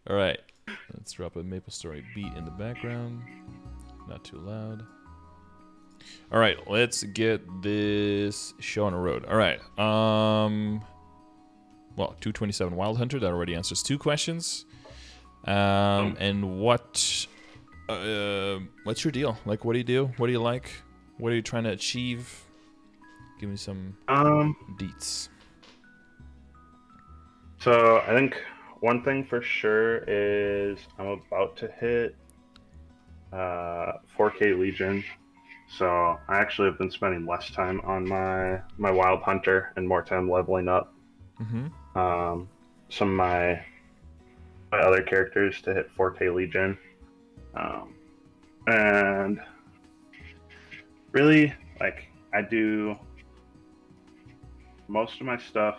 All right, let's drop a MapleStory beat in the background. Not too loud. All right, let's get this show on the road. All right. Well, 227 Wild Hunter. That already answers 2 questions. And what's your deal? Like, what do you do? What do you like? What are you trying to achieve? Give me some deets. So I think one thing for sure is I'm about to hit 4K Legion. So I actually have been spending less time on my Wild Hunter and more time leveling up some of my other characters to hit 4K Legion. And really, like, I do most of my stuff.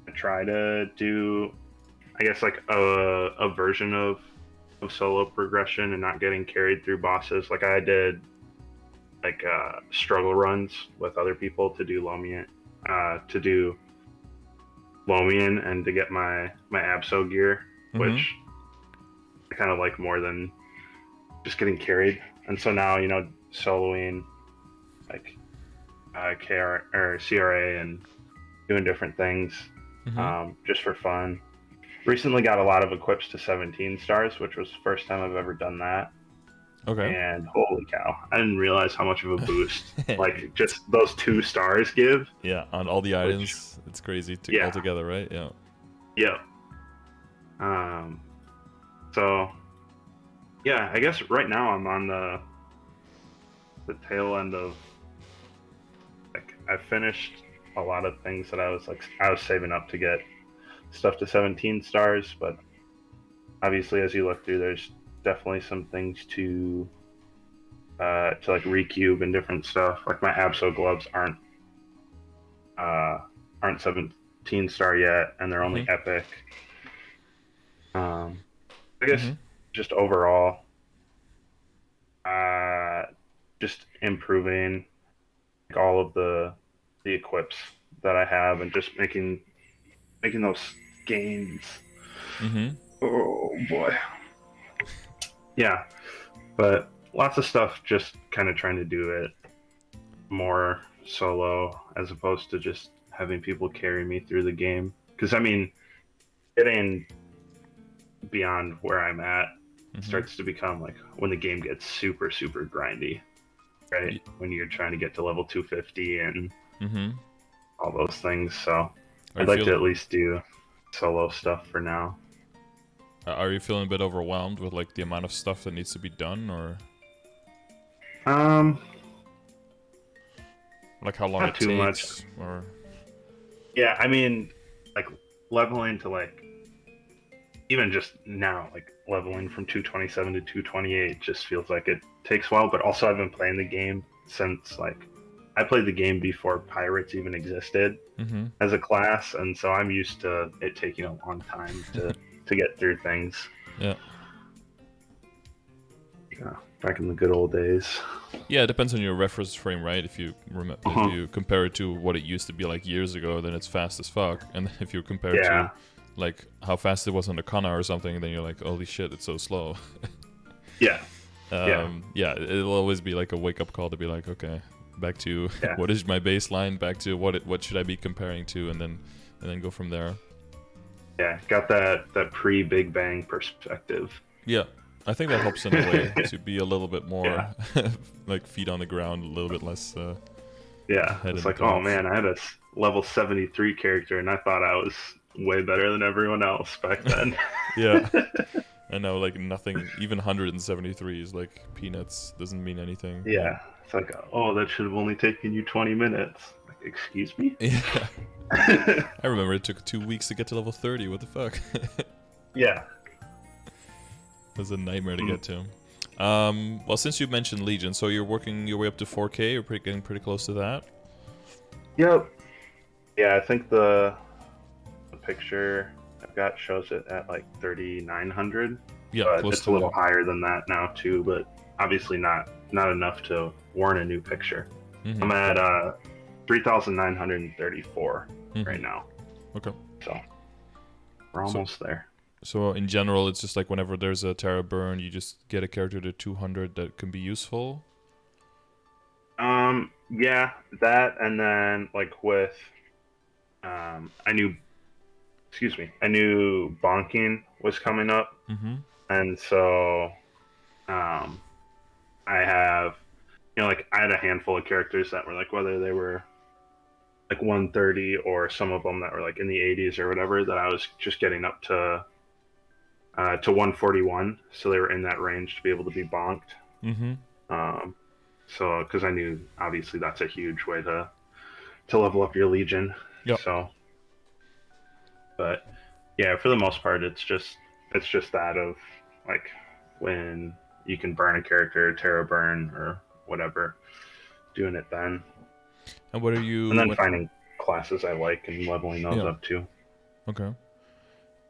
I try to do, I guess, like a version of solo progression and not getting carried through bosses. Like I did like struggle runs with other people to do Lomian, and to get my Abso gear, which I kind of like more than just getting carried. And so now, soloing like KR or CRA and doing different things just for fun. Recently got a lot of equips to 17 stars, which was the first time I've ever done that. Okay. And holy cow, I didn't realize how much of a boost like just those 2 stars give. Yeah, on all the items, it's crazy all together, right? Yeah. Yeah. So yeah, I guess right now I'm on the tail end of, like, I finished a lot of things that I was saving up to get stuff to 17 stars, but obviously as you look through, there's definitely some things to like recube and different stuff. Like my Abso gloves aren't 17 star yet, and they're only epic. I guess just overall, just improving like all of the equips that I have, and just making those gains. Oh boy. Yeah, but lots of stuff, just kind of trying to do it more solo as opposed to just having people carry me through the game. Because I mean, getting beyond where I'm at starts to become like when the game gets super grindy, right? When you're trying to get to level 250 and all those things. So I'd like to at least do solo stuff for now. Are you feeling a bit overwhelmed with like the amount of stuff that needs to be done, or like how long not it too takes, much. or yeah, I mean, like leveling to like even just now, like leveling from 227 to 228 just feels like it takes a while. But also, I've been playing the game since like I played the game before pirates even existed as a class, and so I'm used to it taking a long time to get through things. Yeah, back in the good old days. Yeah, it depends on your reference frame, right? If you if you compare it to what it used to be like years ago, then it's fast as fuck. And if you compare it to like how fast it was on the Kana or something, then you're like, holy shit, it's so slow. Yeah, it'll always be like a wake up call to be like, okay, back to what is my baseline, back to what should I be comparing to, and then go from there. Yeah, got that pre Big Bang perspective. Yeah, I think that helps in a way to be a little bit more like feet on the ground, a little bit less. It's like, oh man, I had a level 73 character, and I thought I was way better than everyone else back then. Yeah, I know, like nothing, even 173 is like peanuts, doesn't mean anything. Yeah, it's like, oh, that should have only taken you 20 minutes. Like, excuse me? Yeah. I remember it took 2 weeks to get to level 30. What the fuck? Yeah. It was a nightmare to get to. Well, since you mentioned Legion, so you're working your way up to 4K. You're getting pretty close to that. Yep. Yeah, I think the picture I've got shows it at like 3,900. Yeah, but close it's a little higher than that now too. But obviously not enough to warrant a new picture. I'm at 3,934 right now. Okay. So we're almost there. So in general, it's just like whenever there's a Terra burn, you just get a character to 200 that can be useful. Yeah, that, and then like with I knew, excuse me, I knew bonking was coming up, Mm-hmm. and so I have, like I had a handful of characters that were like whether they were like 130 or some of them that were like in the 80s or whatever that I was just getting up to 141, so they were in that range to be able to be bonked. Mm-hmm. Um, so because I knew obviously that's a huge way to level up your legion. Yep. So, but yeah, for the most part, it's just that of like when you can burn a character, Terra burn or whatever, doing it then. And what are you? And then finding classes I like and leveling those up too. Okay.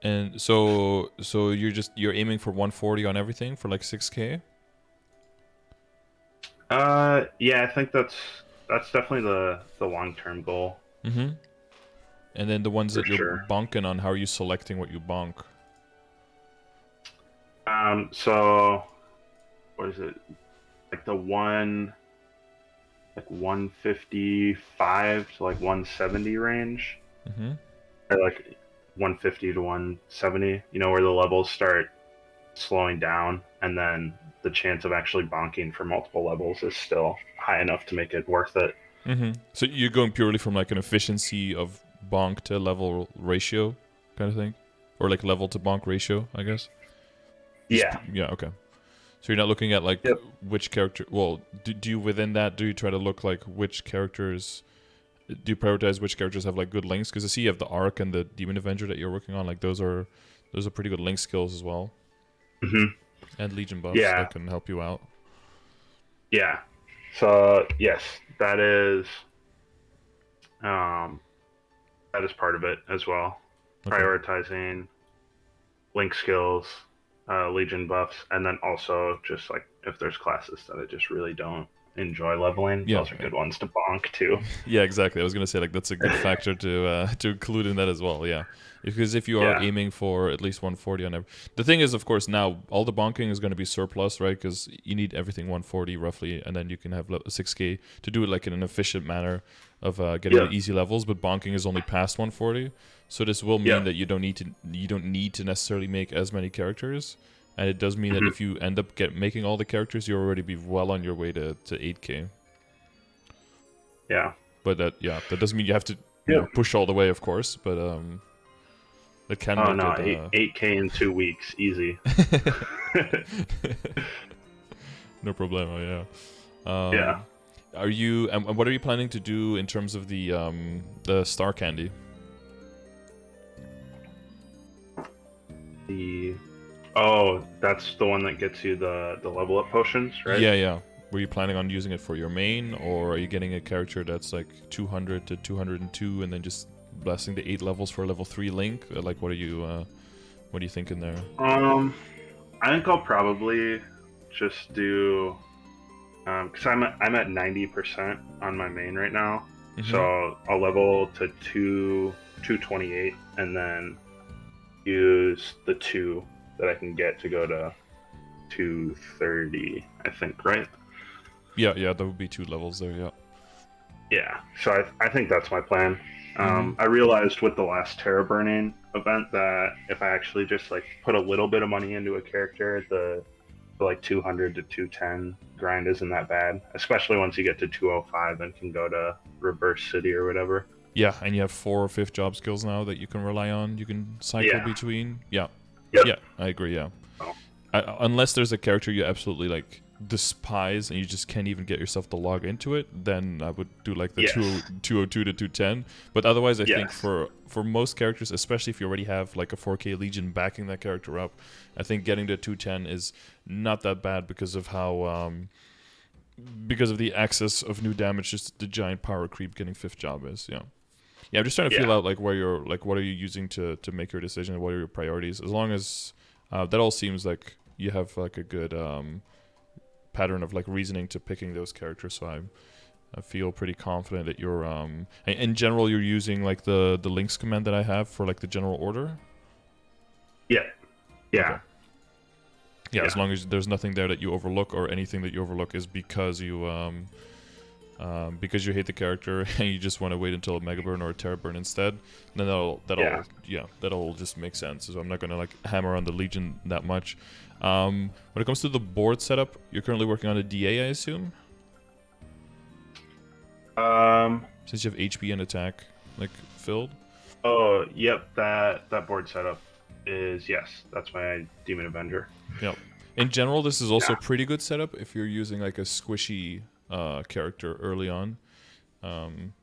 And so you're aiming for 140 on everything for like 6K? Yeah, I think that's definitely the long-term goal. Mm-hmm. And then the ones that you're sure. bonking on, how are you selecting what you bonk? So what is it? Like the 155 to like 170 range. Mm-hmm. Or like 150 to 170, where the levels start slowing down, and then the chance of actually bonking for multiple levels is still high enough to make it worth it. Mm-hmm. So you're going purely from like an efficiency of bonk to level ratio kind of thing? Or like level to bonk ratio, I guess? Yeah. Yeah, okay. So you're not looking at like Yep. which character... Well, do you within that, do you try to look like which characters... Do you prioritize which characters have like good links? Because I see you have the Arc and the Demon Avenger that you're working on. Like those are pretty good link skills as well. Mm-hmm. And Legion buffs that can help you out. Yeah. So yes, that is part of it as well. Okay. Prioritizing link skills, Legion buffs, and then also just like if there's classes that I just really don't enjoy leveling, those are good ones to bonk too. Yeah, exactly. I was gonna say like that's a good factor to include in that as well. Yeah, because if you are aiming for at least 140 on every, the thing is, of course, now all the bonking is going to be surplus, right? Because you need everything 140 roughly, and then you can have 6K to do it like in an efficient manner of getting the easy levels. But bonking is only past 140, so this will mean that you don't need to necessarily make as many characters. And it does mean that if you end up making all the characters, you'll already be well on your way to 8K. Yeah. But that doesn't mean you have to push all the way, of course. But it can. Oh no, 8K in 2 weeks, easy. No problemo. Yeah. Yeah. Are you? And what are you planning to do in terms of the star candy? Oh, that's the one that gets you the level up potions, right? Yeah. Were you planning on using it for your main, or are you getting a character that's like 200 to 202, and then just blessing the 8 levels for a level 3 link? Like, what are you thinking there? I think I'll probably just do, because I'm at 90% on my main right now, so I'll level to 228, and then use the 2 that I can get to go to 230, I think, right? Yeah, that would be 2 levels there, Yeah, so I think that's my plan. I realized with the last Terra Burning event that if I actually just like put a little bit of money into a character, the like 200 to 210 grind isn't that bad, especially once you get to 205 and can go to Reverse City or whatever. Yeah, and you have 4 or 5th job skills now that you can rely on. You can cycle between. Yeah. Yep. Yeah, I agree, yeah. Oh. Unless there's a character you absolutely like despise and you just can't even get yourself to log into it, then I would do like the 202 to 210. But otherwise, I think for most characters, especially if you already have like a 4K Legion backing that character up, I think getting to 210 is not that bad because of how because of the excess of new damage, just the giant power creep getting 5th job is. Yeah, I'm just trying to feel out like where you're like what are you using to make your decision, what are your priorities. As long as that all seems like you have like a good pattern of like reasoning to picking those characters, so I feel pretty confident that you're in general you're using like the links command that I have for like the general order. Yeah. Yeah. Okay. Yeah, as long as there's nothing there that you overlook, or anything that you overlook is because you hate the character and you just want to wait until a Mega Burn or a Terra Burn instead, then that'll just make sense. So I'm not gonna like hammer on the Legion that much. When it comes to the board setup, you're currently working on a DA, I assume? Since you have HP and attack like filled. Oh, yep. That board setup is, yes. That's my Demon Avenger. Yep. In general, this is also a pretty good setup if you're using like a squishy character early on,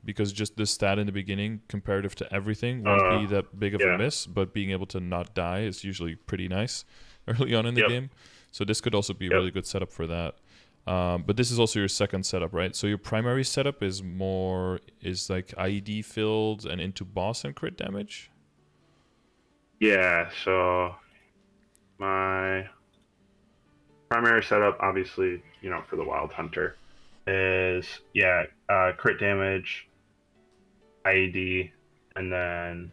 because just this stat in the beginning, comparative to everything, won't be that big of a miss. But being able to not die is usually pretty nice early on in the game. So this could also be a really good setup for that. But this is also your second setup, right? So your primary setup is like IED filled and into boss and crit damage? Yeah, so my primary setup, obviously, for the Wild Hunter, is, crit damage, IED, and then,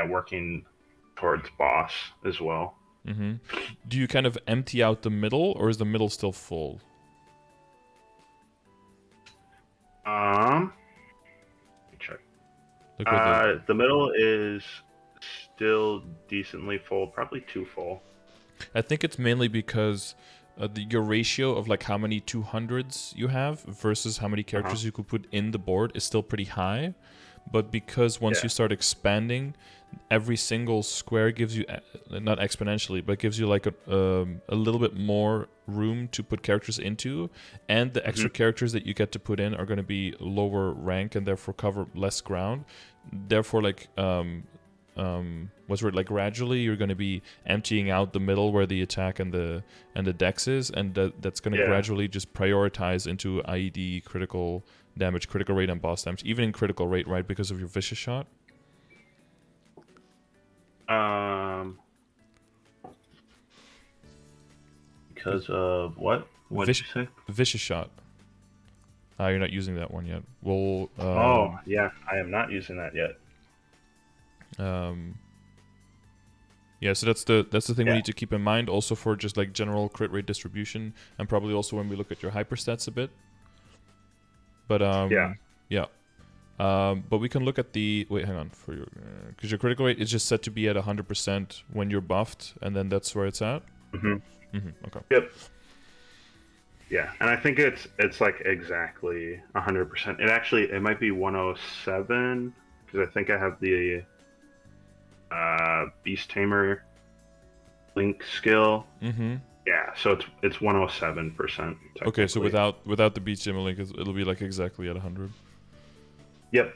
working towards boss as well. Mm-hmm. Do you kind of empty out the middle, or is the middle still full? Let me check. The middle is still decently full, probably too full. I think it's mainly because your ratio of like how many 200s you have versus how many characters you could put in the board is still pretty high. But because once you start expanding, every single square gives you, not exponentially, but gives you like a little bit more room to put characters into, and the extra characters that you get to put in are going to be lower rank and therefore cover less ground. Therefore, like like gradually you're going to be emptying out the middle where the attack and the dex is, and that's going to gradually just prioritize into IED, critical damage, critical rate, and boss damage, even in critical rate, right, because of your vicious shot. Because of what did you say? Vicious shot. You're not using that one yet. Well, I am not using that yet. Yeah, so that's the thing we need to keep in mind, also for just like general crit rate distribution, and probably also when we look at your hyper stats a bit. But but we can look at the hang on, for your because your critical rate is just set to be at 100% when you're buffed, and then that's where it's at. Okay. Yep. Yeah, and I think it's like exactly 100%. It might be 107 because I think I have the Beast Tamer Link skill. Yeah, so it's 107%. Okay, so without the Beast Tamer Link, it'll be like exactly at 100. Yep.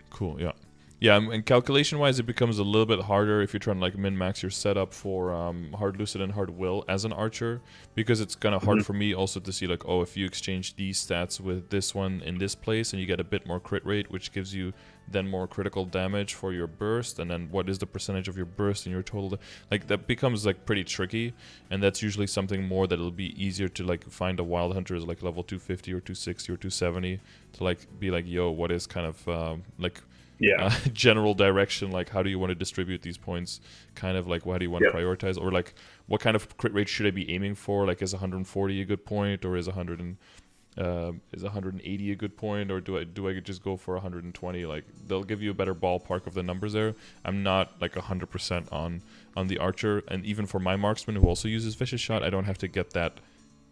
Cool. Yeah. Yeah, and calculation-wise, it becomes a little bit harder if you're trying to like min-max your setup for Hard Lucid and Hard Will as an archer, because it's kind of hard for me also to see like, oh, if you exchange these stats with this one in this place and you get a bit more crit rate, which gives you then more critical damage for your burst, and then what is the percentage of your burst in your total, like that becomes like pretty tricky, and that's usually something more that it'll be easier to like find a Wild Hunter is like level 250 or 260 or 270 to like be like, yo, what is kind of general direction, like how do you want to distribute these points, kind of like how do you want to prioritize, or like what kind of crit rate should I be aiming for, like is 140 a good point, or is 180 a good point, or do I just go for 120? Like they'll give you a better ballpark of the numbers there. I'm not like 100% on the archer, and even for my marksman who also uses vicious shot, I don't have to get that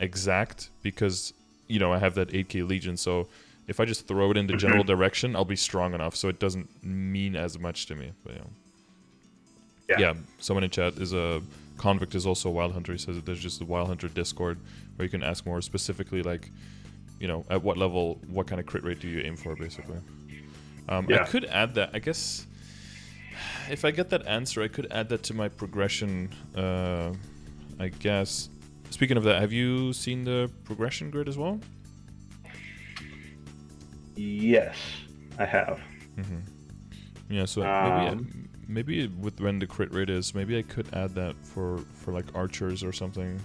exact because I have that 8k legion, so if I just throw it in the general direction, I'll be strong enough, so it doesn't mean as much to me. But yeah, someone in chat is a convict, is also a Wild Hunter. He says that there's just a Wild Hunter Discord where you can ask more specifically, like, at what level, what kind of crit rate do you aim for, basically. I could add that, I guess. If I get that answer, I could add that to my progression, I guess. Speaking of that, have you seen the progression grid as well? Yes, I have. Yeah, so maybe with when the crit rate is, maybe I could add that for like archers or something.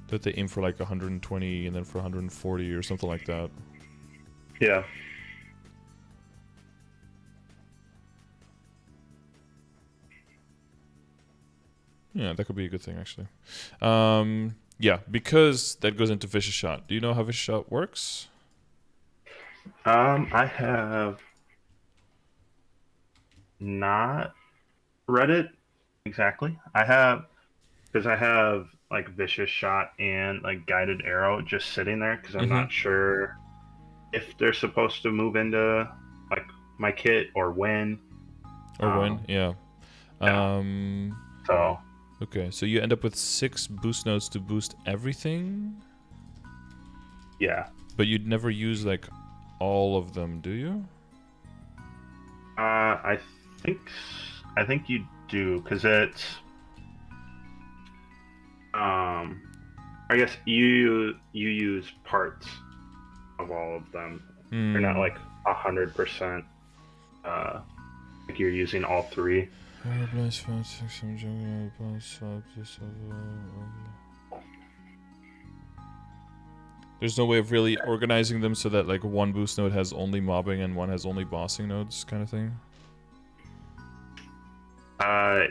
That they aim for like 120 and then for 140 or something like that. Yeah. Yeah, that could be a good thing, actually. Yeah, because that goes into Vicious Shot. Do you know how Vicious Shot works? I have not read it exactly. Because I have like Vicious Shot and like Guided Arrow just sitting there because I'm not sure if they're supposed to move into like my kit or when. Yeah. Yeah. So Okay, so you end up with 6 boost nodes to boost everything, yeah. but you'd never use like all of them, do you? I think I think you do because it's I guess you use parts of all of them. You're not like 100%. Like you're using all 3. There's no way of really organizing them so that like one boost node has only mobbing and one has only bossing nodes, kind of thing.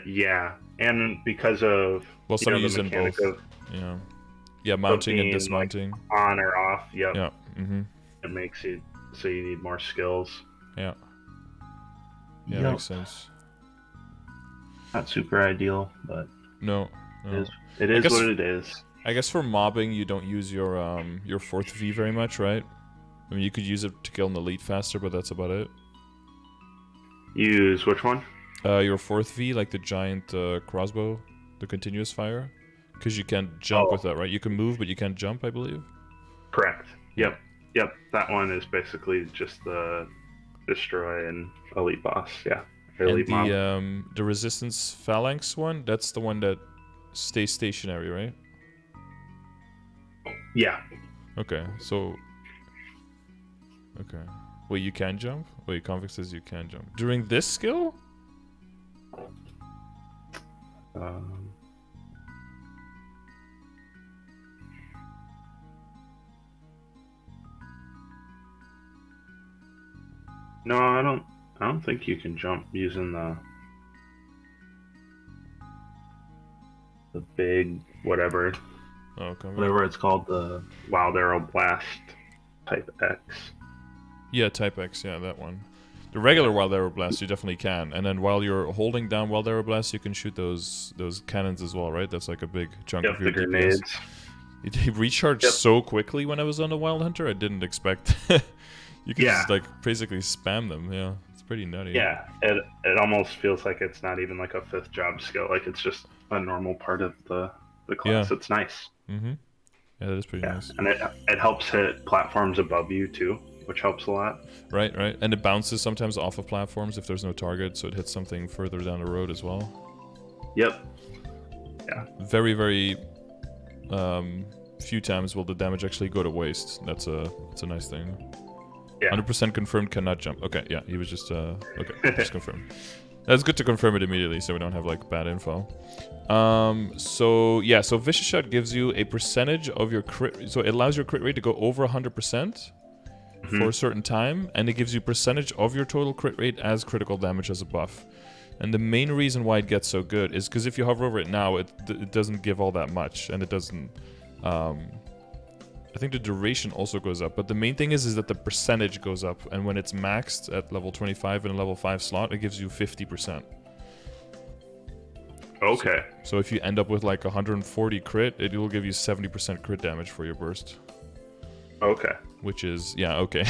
Yeah, and because of some the using mechanic both. of yeah, mounting and being, dismounting, like, on or off. Yep. Yeah. It makes it so you need more skills. Yeah. Yeah, Yep. makes sense. Not super ideal, but no. It is what it is. I guess for mobbing, you don't use your 4th V very much, right? I mean, you could use it to kill an elite faster, but that's about it. Use which one? Your 4th V, like the giant crossbow, the continuous fire, because you can't jump with that, right? You can move, but you can't jump, I believe. Correct. Yep. That one is basically just the destroy and elite boss. Yeah. Elite mob. The resistance phalanx one, that's the one that stays stationary, right? Yeah. Okay, so... Okay. Wait, you can jump? Wait, Convict says you can jump. During this skill? No, I don't think you can jump using the big whatever. Okay. Whatever it's called, the Wild Arrow Blast type X. Yeah, type X, yeah, that one. The regular Wild Arrow Blast you definitely can, and then while you're holding down Wild Arrow Blast, you can shoot those cannons as well, right? That's like a big chunk of your the grenades. It recharged so quickly when I was on the Wild Hunter, I didn't expect. You can just like basically spam them, yeah. It's pretty nutty. Yeah, it almost feels like it's not even like a 5th job skill, like it's just a normal part of the class. It's nice. Yeah, that is pretty nice. And it helps hit platforms above you too, which helps a lot. Right. And it bounces sometimes off of platforms if there's no target, so it hits something further down the road as well. Yep. Yeah. Very, very few times will the damage actually go to waste. That's a nice thing. Yeah. 100% confirmed cannot jump. Okay, yeah, he was just okay, just confirmed. That's good to confirm it immediately so we don't have like bad info. So Vicious Shot gives you a percentage of your crit, so it allows your crit rate to go over 100% for a certain time, and it gives you percentage of your total crit rate as critical damage as a buff. And the main reason why it gets so good is because if you hover over it now, it doesn't give all that much, and it doesn't. I think the duration also goes up, but the main thing is that the percentage goes up, and when it's maxed at level 25 in a level 5 slot, it gives you 50%. Okay. So if you end up with like 140 crit, it will give you 70% crit damage for your burst. Okay. Which is, yeah, okay.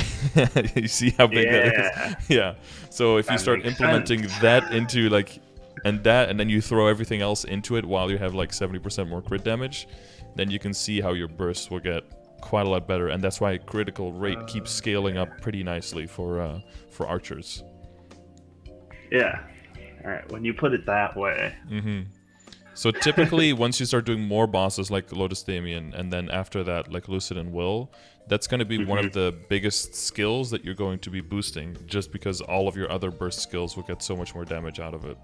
You see how big that is? Yeah. So if you start implementing that into like, and then you throw everything else into it while you have like 70% more crit damage, then you can see how your bursts will get quite a lot better, and that's why critical rate keeps scaling up pretty nicely for archers. Yeah. All right. When you put it that way. So typically, once you start doing more bosses like Lotus Damien, and then after that, like Lucid and Will, that's going to be one of the biggest skills that you're going to be boosting, just because all of your other burst skills will get so much more damage out of it.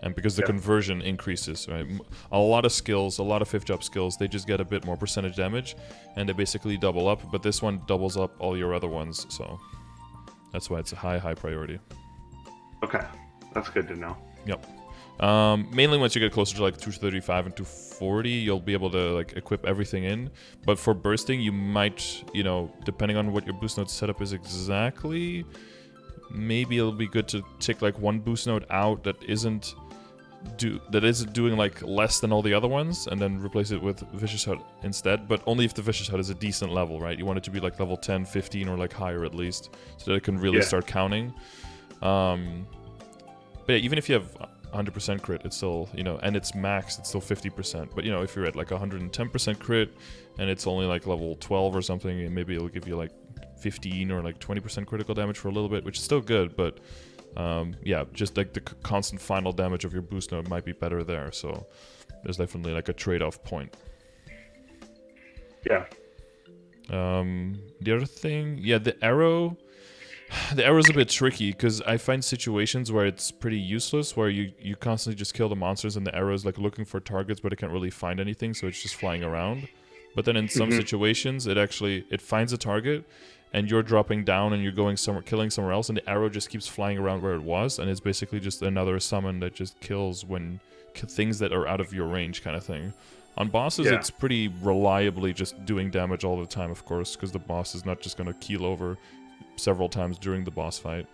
And because the conversion increases, right? A lot of skills, a lot of 5th job skills, they just get a bit more percentage damage, and they basically double up, but this one doubles up all your other ones, so that's why it's a high priority. Okay, that's good to know. Yep. Mainly once you get closer to like 235 and 240, you'll be able to like equip everything in. But for bursting, you might, you know, depending on what your boost node setup is exactly, maybe it'll be good to take like one boost node out that isn't doing like less than all the other ones, and then replace it with Vicious Hut instead. But only if the Vicious Hut is a decent level, right? You want it to be like level 10, 15, or like higher at least, so that it can really start counting. But yeah, even if you have 100% crit, it's still, you know, and it's max, it's still 50%. But you know, if you're at like 110% crit and it's only like level 12 or something, and maybe it'll give you like 15 or like 20% critical damage for a little bit, which is still good. But yeah, just like the constant final damage of your boost node might be better there. So there's definitely like a trade-off point. Yeah. The other thing, yeah, the arrow. The arrow's a bit tricky, because I find situations where it's pretty useless, where you constantly just kill the monsters and the arrow's like looking for targets, but it can't really find anything, so it's just flying around. But then in some situations, it finds a target, and you're dropping down and you're going somewhere, killing somewhere else, and the arrow just keeps flying around where it was, and it's basically just another summon that just kills things that are out of your range, kind of thing. On bosses, it's pretty reliably just doing damage all the time, of course, because the boss is not just going to keel over several times during the boss fight.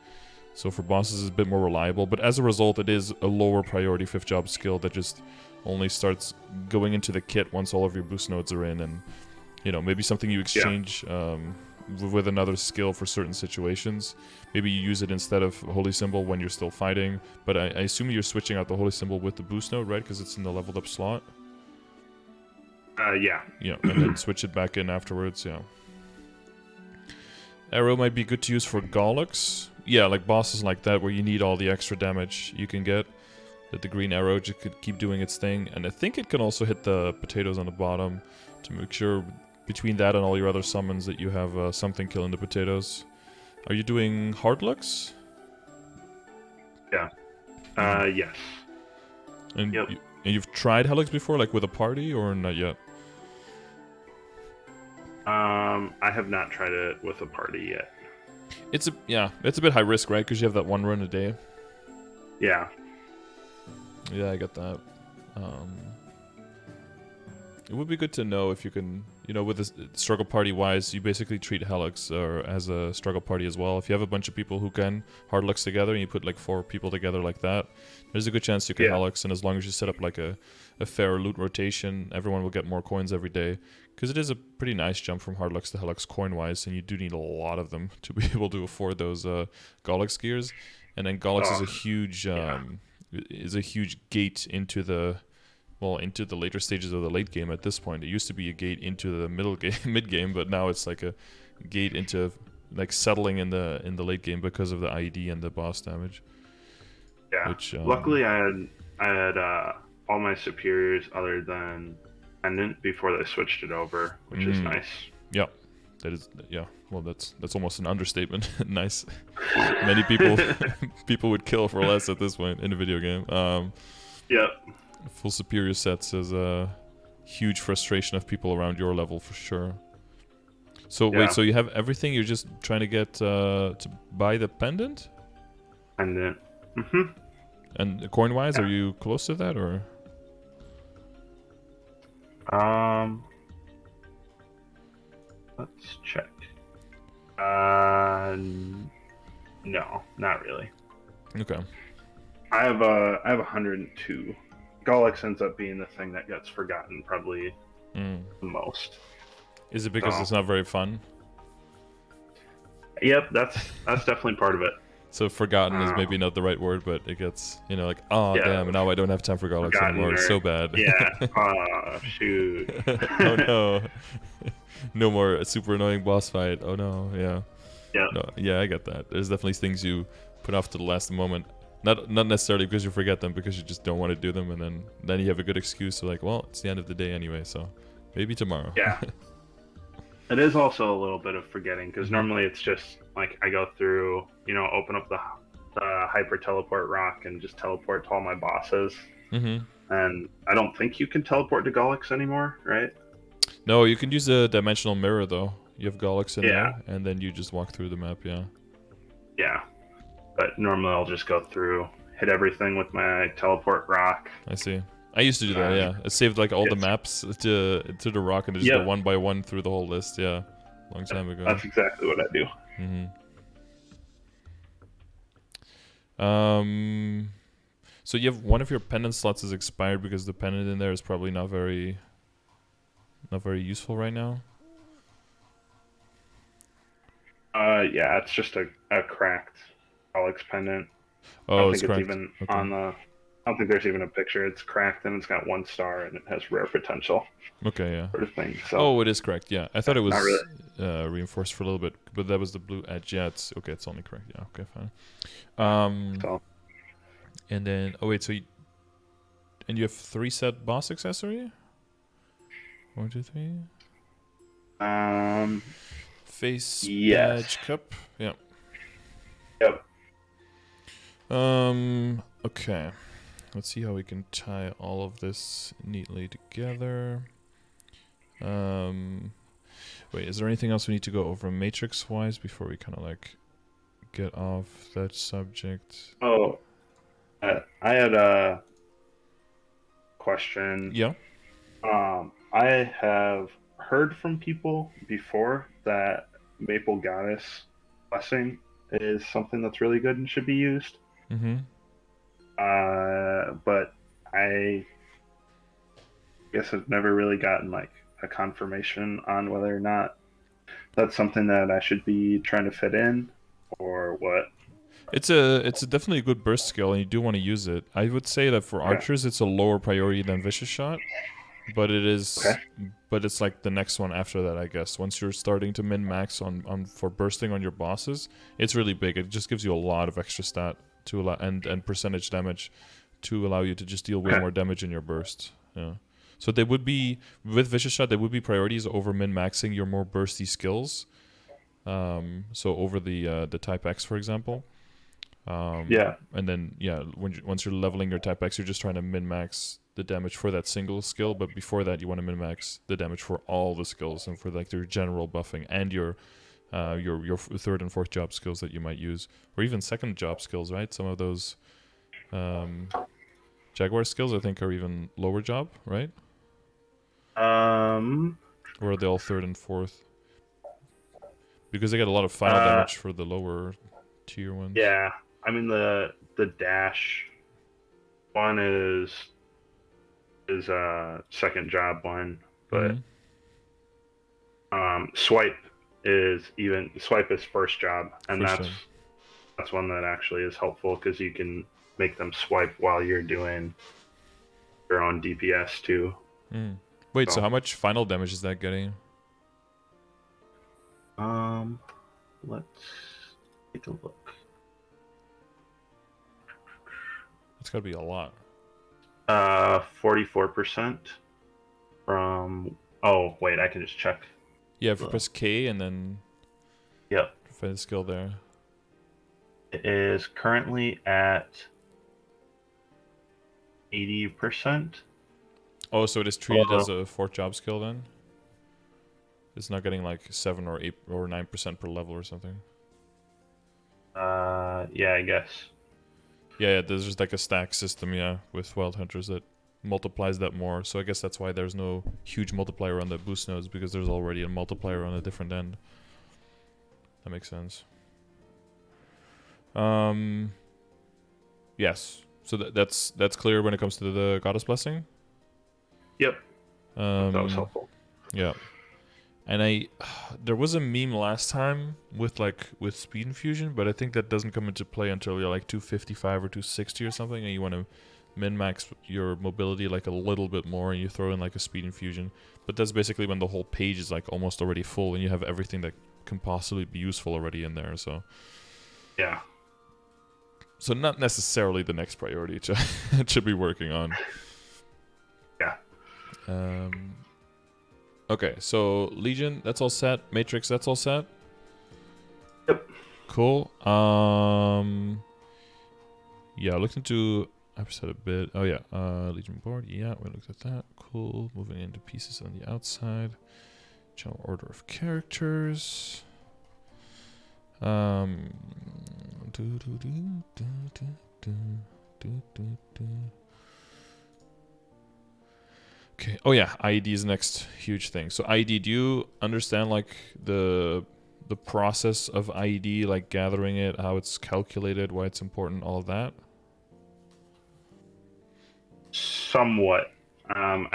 So for bosses, it's a bit more reliable, but as a result, it is a lower priority 5th job skill that just only starts going into the kit once all of your boost nodes are in, and you know, maybe something you exchange with another skill for certain situations. Maybe you use it instead of Holy Symbol when you're still fighting, but I assume you're switching out the Holy Symbol with the boost node, right? Because it's in the leveled up slot. Yeah. Yeah, and then switch it back in afterwards, yeah. Arrow might be good to use for Gollux. Yeah, like bosses like that where you need all the extra damage you can get. That the green arrow just could keep doing its thing. And I think it can also hit the potatoes on the bottom to make sure between that and all your other summons that you have something killing the potatoes. Are you doing Hardlux? Yeah. Yes. And, you've tried Helix before, like with a party, or not yet? I have not tried it with a party yet. It's a bit high risk, right? Because you have that one run a day. Yeah. Yeah, I get that. It would be good to know if you can, you know, with this struggle party wise, you basically treat Helix as a struggle party as well. If you have a bunch of people who can Hardlux together, and you put like 4 people together like that, there's a good chance you can Helix, and as long as you set up like a fair loot rotation, everyone will get more coins every day. Because it is a pretty nice jump from Hardlux to Helix coin-wise, and you do need a lot of them to be able to afford those Gollux gears. And then Gollux is a huge gate into the later stages of the late game. At this point, it used to be a gate into the mid game, but now it's like a gate into like settling in the late game because of the IED and the boss damage. Yeah. Which, luckily, I had all my superiors other than Pendant before they switched it over, which is nice. Yeah, that is. Yeah, well, that's almost an understatement. Nice. Many people would kill for less at this point in a video game. Yep. Full superior sets is a huge frustration of people around your level for sure. So wait, so you have everything? You're just trying to get to buy the pendant? Pendant. And coin-wise, are you close to that, or? Let's check. No, not really. Okay. I have 102. Gollux ends up being the thing that gets forgotten probably the most. Is it because it's not very fun? Yep, that's definitely part of it. So forgotten is maybe not the right word, but it gets, you know, like, oh damn, now I don't have time for Gollux anymore. It's so bad. Yeah. Oh shoot. Oh no. No more super annoying boss fight. Oh no. Yeah. Yeah. No, yeah, I get that. There's definitely things you put off to the last moment. Not necessarily because you forget them, because you just don't want to do them, and then you have a good excuse to like, well, it's the end of the day anyway, so maybe tomorrow. Yeah. It is also a little bit of forgetting, because normally it's just like I go through, you know, open up the hyper teleport rock and just teleport to all my bosses. And I don't think you can teleport to Gollux anymore, right? No, you can use a dimensional mirror though. You have Gollux in there, and then you just walk through the map. Yeah. Yeah. But normally I'll just go through, hit everything with my teleport rock. I see. I used to do that, yeah. I saved like all the maps to the rock and just go one by one through the whole list, yeah. Long time ago. That's exactly what I do. So you have one of your pendant slots is expired because the pendant in there is probably not very useful right now. Yeah, it's just a cracked Alex pendant. Oh, I don't it's think cracked. It's even Okay. on the. I don't think there's even a picture. It's cracked and it's got 1 star and it has rare potential. Okay, yeah. Sort of thing. So. Oh, it is correct. Yeah, I thought it was not really. Reinforced for a little bit, but that was the blue edge. Yeah, it's okay. It's only correct. Yeah, okay, fine. So. And then wait, and you have 3 set boss accessory? 1, 2, 3. Face badge cup. Yeah. Yep. Okay. Let's see how we can tie all of this neatly together. Wait, is there anything else we need to go over matrix-wise before we kind of like get off that subject? Oh, I had a question. Yeah. I have heard from people before that Maple Goddess Blessing is something that's really good and should be used. But I guess I've never really gotten like a confirmation on whether or not that's something that I should be trying to fit in or what. It's definitely a good burst skill and you do want to use it. I would say that for archers it's a lower priority than vicious shot, but it is but it's like the next one after that, I guess. Once you're starting to min max on for bursting on your bosses, it's really big. It just gives you a lot of extra stat to allow and percentage damage to allow you to just deal way more damage in your burst. Yeah. So they would be with vicious shot. They would be priorities over min maxing your more bursty skills. So over the type X, for example. And then once you're leveling your type X, you're just trying to min max the damage for that single skill. But before that, you want to min max the damage for all the skills and for like your general buffing and your 3rd and 4th job skills that you might use, or even 2nd job skills, right? Some of those Jaguar skills I think are even lower job, right? Or are they all 3rd and 4th? Because they get a lot of final damage for the lower tier ones. Yeah, I mean the dash one is a 2nd job one, but swipe is 1st job, and that's one that actually is helpful because you can make them swipe while you're doing your own DPS too. Wait, so how much final damage is that getting? Let's take a look. It's gotta be a lot. 44% from. Oh wait, I can just check. Yeah, if you press K and then. Yep. Find the skill there. It is currently at 80%. Oh, so it is treated as a 4th job skill then? It's not getting like 7 or 8 or 9% per level or something. Yeah, I guess. Yeah, there's just like a stack system, with Wild Hunters that multiplies that more. So I guess that's why there's no huge multiplier on the boost nodes, because there's already a multiplier on a different end. That makes sense. Yes. So that's clear when it comes to the Goddess Blessing? Yep. That was helpful. Yeah. And there was a meme last time with speed infusion, but I think that doesn't come into play until you're like 255 or 260 or something, and you want to min-max your mobility like a little bit more, and you throw in like a speed infusion. But that's basically when the whole page is like almost already full, and you have everything that can possibly be useful already in there. So yeah. So not necessarily the next priority it should be working on. Yeah. Okay, so Legion, that's all set. Matrix, that's all set. Yep. Cool. Yeah, I looked into. I've said a bit. Oh yeah, Legion board. Yeah, we looked at that. Cool. Moving into pieces on the outside. General order of characters. Okay. Oh yeah, IED is the next huge thing. So IED, do you understand like the process of IED, like gathering it, how it's calculated, why it's important, all of that? Somewhat. I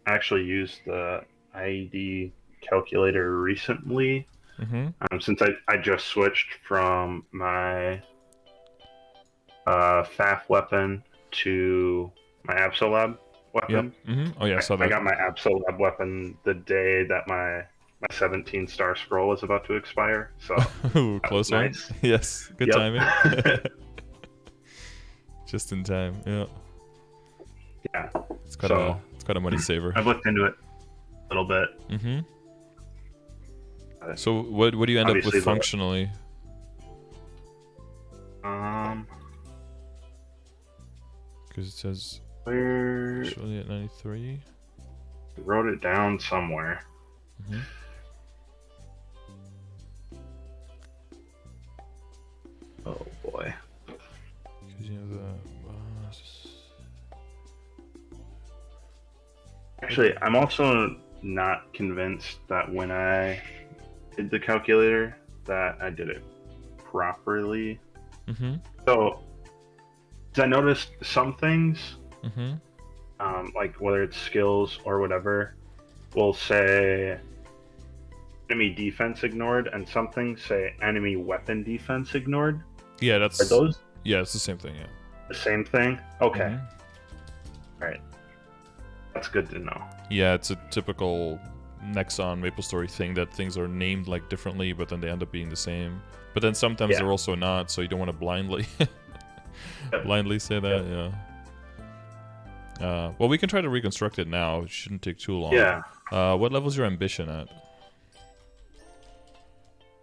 actually used the IED calculator recently. Since I just switched from my FAF weapon to my Absolab weapon. Yep. Oh yeah, I saw that. I got my Absolab weapon the day that my 17 star scroll was about to expire. So Ooh, close one. nice. Yes, good timing. Just in time. Yeah. Yeah. It's quite a money saver. I've looked into it a little bit. So what do you end up with functionally? Because it says where actually at 93. I wrote it down somewhere. Oh boy. Because you have the Actually, I'm also not convinced that when I did the calculator that I did it properly. So, I noticed some things, like whether it's skills or whatever, will say enemy defense ignored, and some things say enemy weapon defense ignored. Yeah, that's... Are those? Yeah, it's the same thing, yeah. The same thing? Okay. Alright. That's good to know. Yeah, it's a typical Nexon MapleStory thing that things are named like differently, but then they end up being the same. But then sometimes they're also not, so you don't want to blindly blindly say that. Yeah. Well, we can try to reconstruct it now. It shouldn't take too long. Yeah. What level is your ambition at?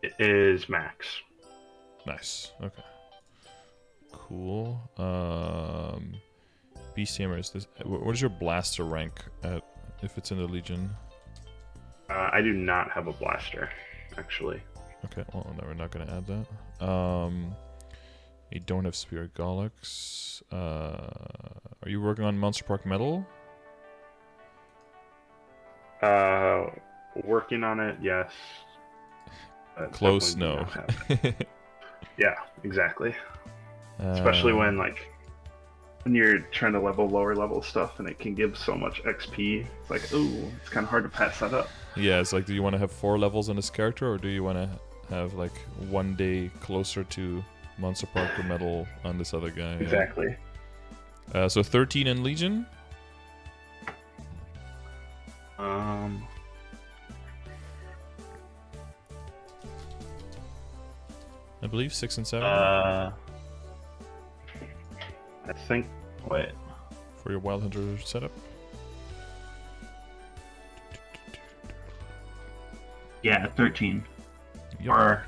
It is max. Nice. Okay. Cool. Beast Hammer is this. What is your blaster rank at if it's in the Legion? I do not have a blaster, actually. Okay, well, no, we're not going to add that. You don't have Spirit Golix. Are you working on Monster Park Metal? Working on it, yes. Close, no. Yeah, exactly. Especially when, like, when you're trying to level lower level stuff and it can give so much XP. It's like, ooh, it's kind of hard to pass that up. Yeah, it's like, do you want to have 4 levels on this character, or do you want to have, like, 1 day closer to Monster Park or Metal on this other guy? Exactly. Yeah. So 13 in Legion? I believe 6 and 7. I think. Wait. For your Wild Hunter setup. Yeah, 13. Yep. Or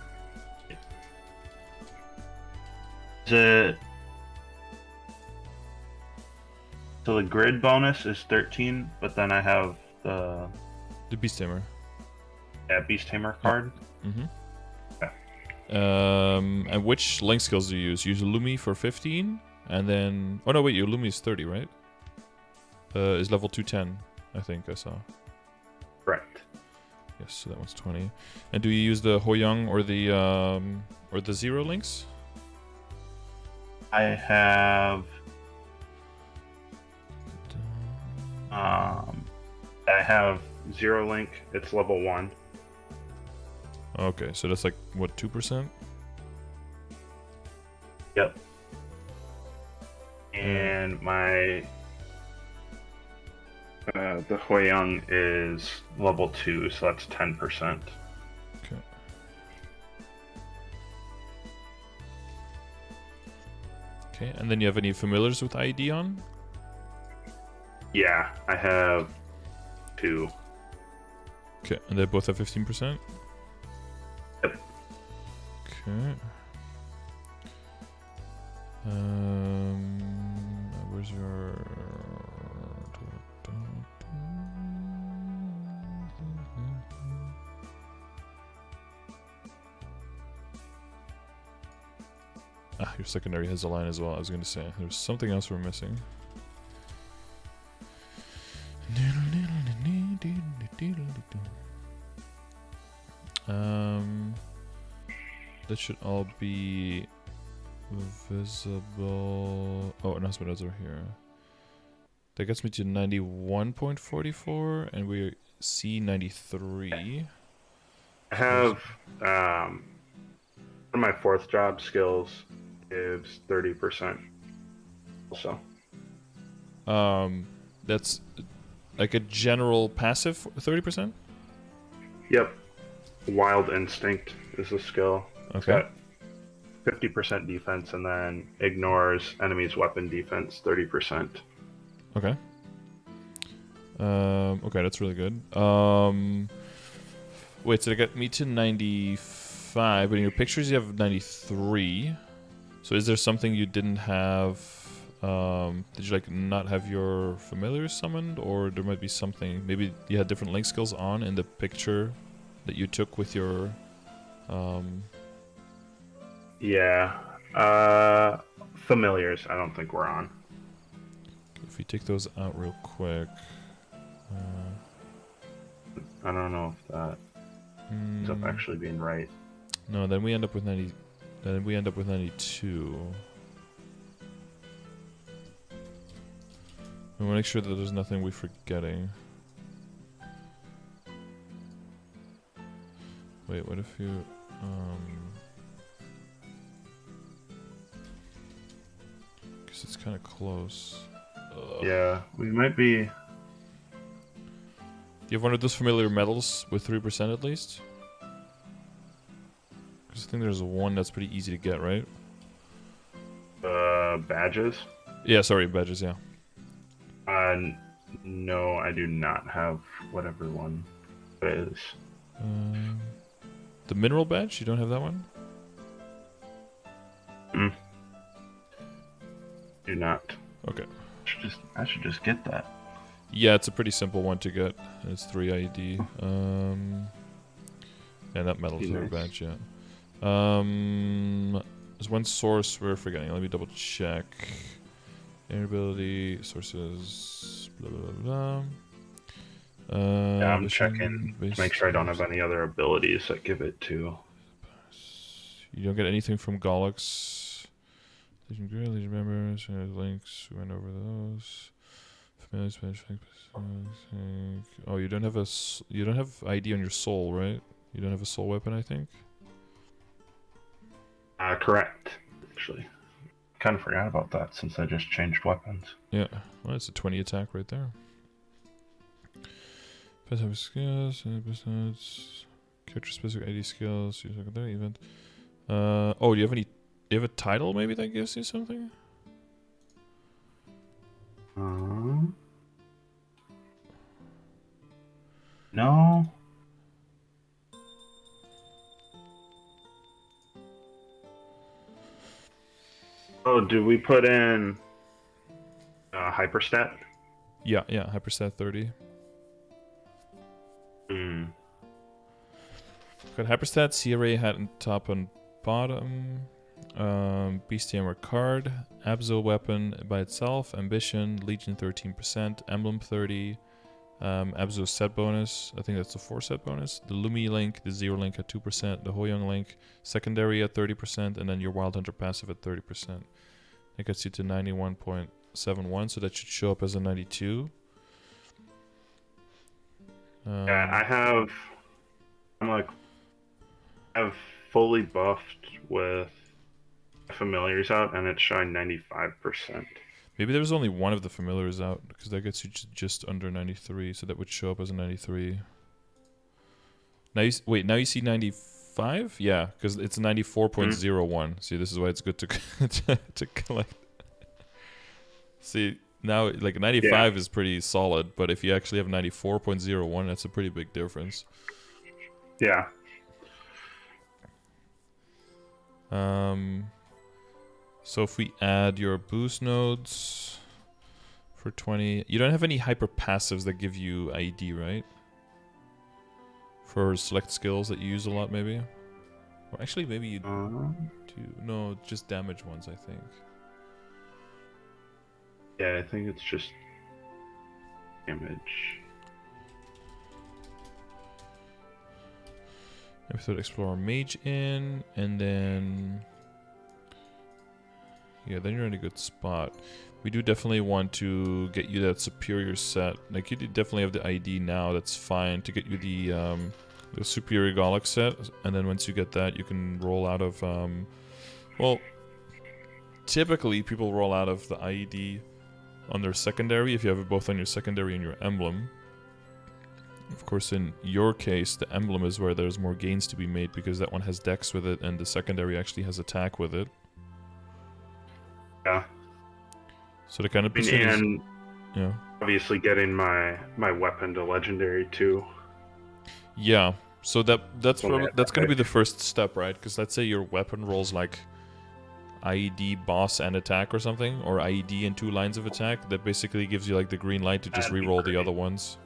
is it? So the grid bonus is 13, but then I have the Beast Tamer. Yeah, Beast Tamer card. And which link skills do you use? You use Lumi for 15, and then... Oh no, wait, your Lumi is 30, right? Is level 210, I think I saw. Correct. Yes, so that one's 20. And do you use the Hoyoung or the Zero links? I have... I have Zero Link. It's level 1. Okay, so that's like, what, 2%? Yep. And my... the Hoyoung is level 2, so that's 10%. Okay. Okay, and then you have any familiars with IED on? Yeah, I have 2. Okay, and they both have 15%? Yep. Okay. Where's your... Your secondary has a line as well. I was going to say there's something else we're missing. That should all be visible. Oh, announcement notes are here. That gets me to 91.44, and we see 93. I have one of my 4th job skills gives 30%. Also, that's like a general passive 30%. Yep. Wild Instinct is a skill. Okay. It's got 50% defense and then ignores enemy's weapon defense 30%. Okay. Okay, that's really good. Wait, so they got me to 95, but in your pictures you have 93. So is there something you didn't have? Did you like not have your familiar summoned, or there might be something? Maybe you had different link skills on in the picture that you took with your. Yeah. Familiars, I don't think we're on. If we take those out real quick. I don't know if that ends up actually being right. No, then we end up with 90. Then we end up with 92. We want to make sure that there's nothing we're forgetting. Wait, what if you because it's kind of close. Yeah, we might be. Do you have one of those familiar medals with 3% at least? Because I think there's one that's pretty easy to get, right? Badges? Yeah, sorry, badges, yeah. No, I do not have whatever one it is. The mineral badge? You don't have that one? Do not. Okay. I should just get that. Yeah, it's a pretty simple one to get. It's 3 IED. And that metal's Nice. a badge, yeah. There's one source we're forgetting. Let me double check. Ability, sources, blah blah blah. Yeah, I'm checking to make sure I don't have any other abilities that give it to. You don't get anything from Gollux. Legion Grill, Legion members, links. We went over those. Familiar special. Oh, you don't have you don't have ID on your soul, right? You don't have a soul weapon, I think. Correct. Actually, kind of forgot about that since I just changed weapons. Yeah, well, it's a 20 attack right there. Passive skills, besides character specific ID skills, use secondary event. Oh, do you have any? Do you have a title maybe that gives you something? No. Oh, do we put in hyperstat? Yeah, hyperstat 30. Got hyperstat, CRA hat on top and bottom. Bestiammer card, Abzo weapon by itself, ambition, Legion 13%, emblem 30, Abzo set bonus, I think that's the 4 set bonus, the Lumi link, the Zero link at 2%, the Hoyoung link, secondary at 30%, and then your Wild Hunter passive at 30%. That gets you to 91.71, so that should show up as a 92. Yeah, I have fully buffed with familiars out, and it's showing 95%. Maybe there's only one of the familiars out, because that gets you just under 93, so that would show up as a 93. Now you wait. Now you see 95? Yeah, because it's 94.01. See, this is why it's good to to collect. See, now like 95 is pretty solid, but if you actually have 94.01, that's a pretty big difference. Yeah. So if we add your boost nodes for 20, you don't have any hyper passives that give you IED, right? For select skills that you use a lot, maybe? Or actually, maybe you Uh, do. No, just damage ones, I think. yeah, I think it's just damage. I throw Explorer Mage in, and then... Yeah, then you're in a good spot. We do definitely want to get you that superior set. Like, you definitely have the ID now, that's fine, to get you the superior Golic set. And then once you get that, you can roll out of... well, typically people roll out of the IED on their secondary, if you have it both on your secondary and your emblem. Of course, in your case, the emblem is where there's more gains to be made because that one has dex with it and the secondary actually has attack with it. Yeah. So the kind of And yeah. obviously getting my weapon to legendary too. Yeah. So that's going to be epic. the first step, right? Because let's say your weapon rolls like IED, boss, and attack or something, or IED and 2 lines of attack. That basically gives you like the green light to just That'd be reroll the great. other ones.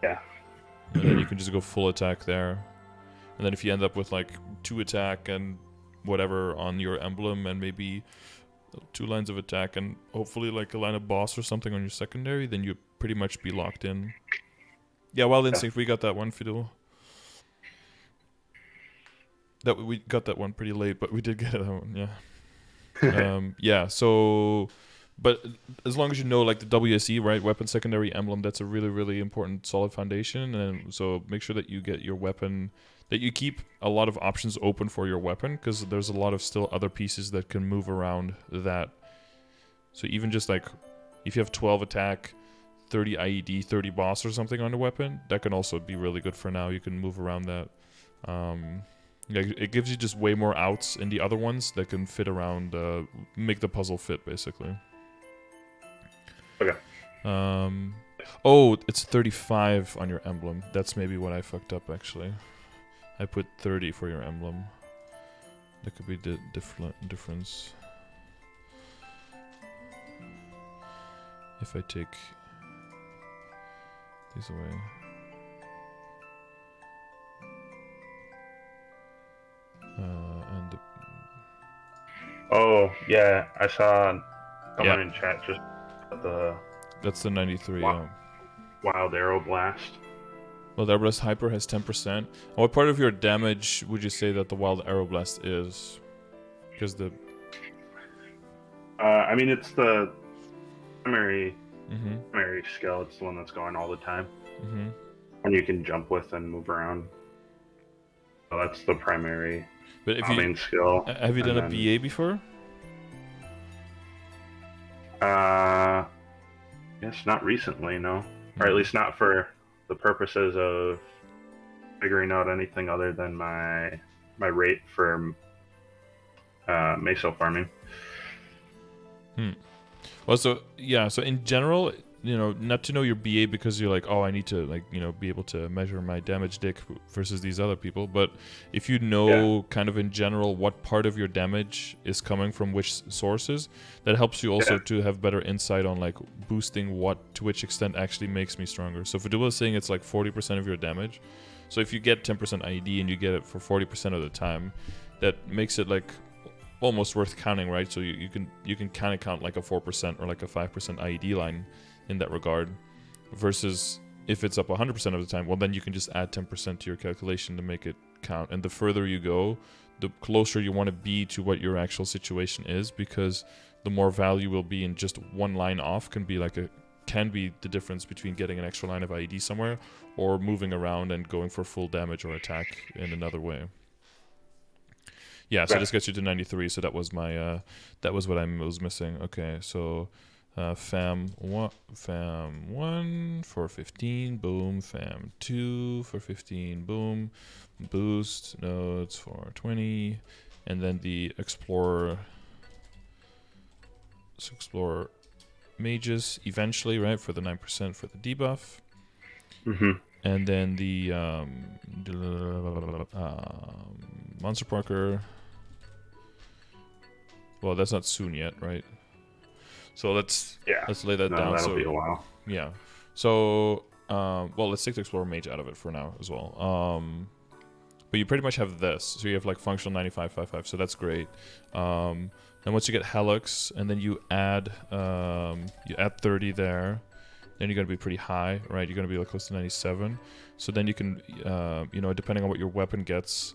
Yeah. And then you can just go full attack there. And then if you end up with like 2 attack and whatever on your emblem and maybe 2 lines of attack and hopefully like a line of boss or something on your secondary, then you pretty much be locked in. Yeah, Wild Instinct, we got that one, Fidel. We got that one pretty late, but we did get that one, yeah. Yeah, so... But as long as you know, like, the WSE, right, weapon secondary emblem, that's a really, really important solid foundation. And so make sure that you get your weapon, that you keep a lot of options open for your weapon, because there's a lot of still other pieces that can move around that. So even just, like, if you have 12 attack, 30 IED, 30 boss or something on the weapon, that can also be really good for now. You can move around that. Yeah, it gives you just way more outs in the other ones that can fit around, make the puzzle fit, basically. Okay. Oh, it's 35 on your emblem. That's maybe what I fucked up, actually. I put 30 for your emblem. That could be the difference. If I take these away. And Oh, yeah, I saw someone in chat just the... That's the 93, Wild Arrow Blast. Well, the Arrow Blast Hyper has 10%. And what part of your damage would you say that the Wild Arrow Blast is? Because the... I mean, it's the primary skill. It's the one that's going all the time. When you can jump with and move around. So that's the primary main skill. Have you done a BA before? Yes, not recently, no. Or at least not for the purposes of figuring out anything other than my rate for meso farming. Well, so yeah, so in general, you know, not to know your BA because you're like, oh, I need to, like, you know, be able to measure my damage dick versus these other people. But if you know kind of in general what part of your damage is coming from which sources, that helps you also to have better insight on like boosting what to which extent actually makes me stronger. So Fidula is saying it's like 40% of your damage. So if you get 10% IED and you get it for 40% of the time, that makes it like almost worth counting, right? So you can kind of count like a 4% or like a 5% IED line in that regard, versus if it's up 100% of the time, well, then you can just add 10% to your calculation to make it count. And the further you go, the closer you want to be to what your actual situation is, because the more value will be in just one line off can be the difference between getting an extra line of IED somewhere or moving around and going for full damage or attack in another way. Yeah, so this gets you to 93. So that was my that was what I was missing. Okay, so fam 1 for 15, boom. Fam 2 for 15, boom. Boost nodes for 20, and then the explorer mages eventually, right, for the 9% for the debuff. And then the monster parker. Well, that's not soon yet, right? So let's lay that down. That'll be a while. Yeah. So well, let's take the explorer mage out of it for now as well. but you pretty much have this. So you have like functional 9555, so that's great. And once you get helix, and then you add 30 there, then you're gonna be pretty high, right? You're gonna be like close to 97. So then you can, you know, depending on what your weapon gets,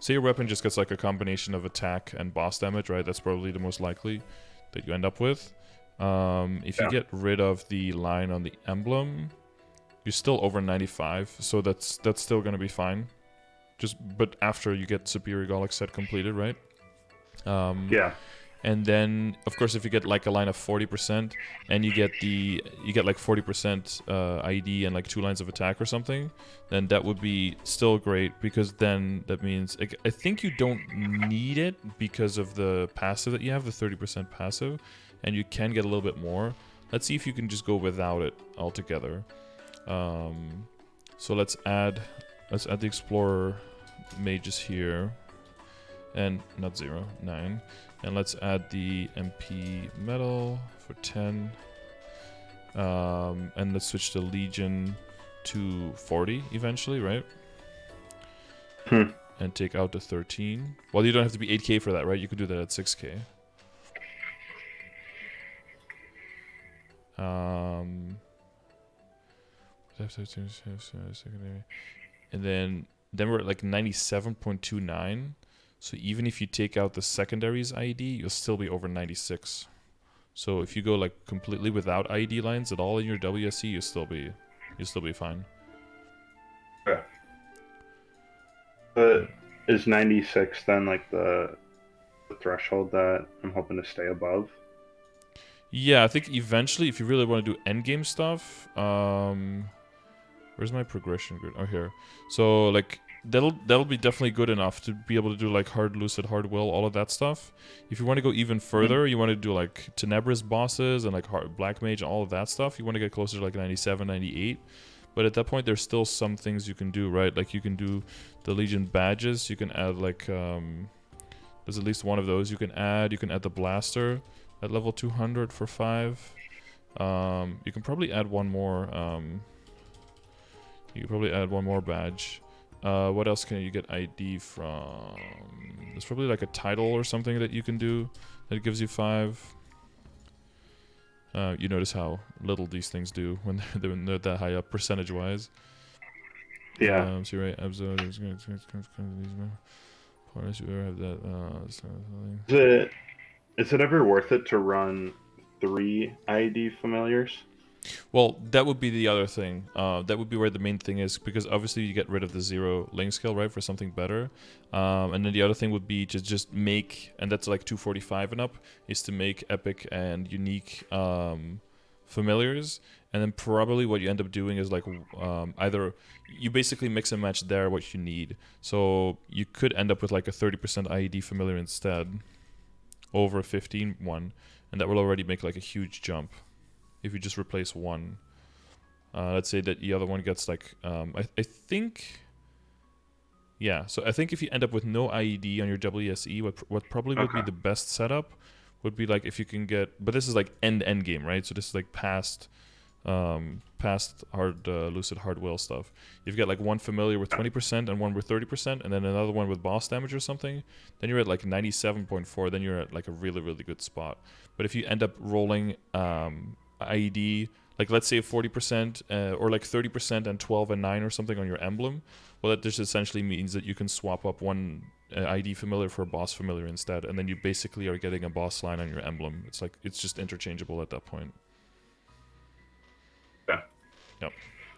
say your weapon just gets like a combination of attack and boss damage, right? That's probably the most likely that you end up with. If you get rid of the line on the emblem, you're still over 95, so that's still gonna be fine. But after you get Superior Golic set completed, right? Yeah. And then, of course, if you get like a line of 40%, and you get like 40% IED and like 2 lines of attack or something, then that would be still great, because then that means I think you don't need it because of the passive that you have, the 30% passive, and you can get a little bit more. Let's see if you can just go without it altogether. So let's add the Explorer mages here, and not 0, 9. And let's add the MP metal for 10. And let's switch the Legion to 40 eventually, right? And take out the 13. Well, you don't have to be 8k for that, right? You could do that at 6k. And then we're at like 97.29. So even if you take out the secondaries IED, you'll still be over 96. So if you go like completely without IED lines at all in your WSC, you'll still be fine. Yeah. But is 96 then like the threshold that I'm hoping to stay above? Yeah, I think eventually, if you really want to do endgame stuff, where's my progression grid? Oh, here. So like that'll be definitely good enough to be able to do like hard lucid, hard will, all of that stuff. If you want to go even further, you want to do like Tenebris bosses and like hard black mage and all of that stuff, you want to get closer to like 97, 98. But at that point, there's still some things you can do, right? Like you can do the Legion badges. You can add like there's at least one of those you can add. You can add the blaster at level 200 for 5. You can probably add one more. You can probably add one more badge. What else can you get ID from? There's probably like a title or something that you can do that gives you 5. You notice how little these things do when they're that high up percentage-wise. Yeah. So you're right. Absolutely. Is it ever worth it to run 3 IED familiars? Well, that would be the other thing. That would be where the main thing is, because obviously you get rid of the 0 link skill, right, for something better. And then the other thing would be to just make, and that's like 245 and up, is to make epic and unique familiars. And then probably what you end up doing is like either you basically mix and match there what you need. So you could end up with like a 30% IED familiar instead over a 15 one, and that will already make like a huge jump. If you just replace one, let's say that the other one gets like, I think, yeah. So I think if you end up with no IED on your WSE, what probably would be the best setup would be like if you can get, but this is like end game, right? So this is like past hard lucid hard will stuff. You've got like one familiar with 20% and one with 30%, and then another one with boss damage or something. Then you're at like 97.4. Then you're at like a really good spot. But if you end up rolling IED, like let's say 40% or like 30% and 12 and 9 or something on your emblem, well, that just essentially means that you can swap up one ID familiar for a boss familiar instead, and then you basically are getting a boss line on your emblem. It's like, it's just interchangeable at that point. Yeah. Yep.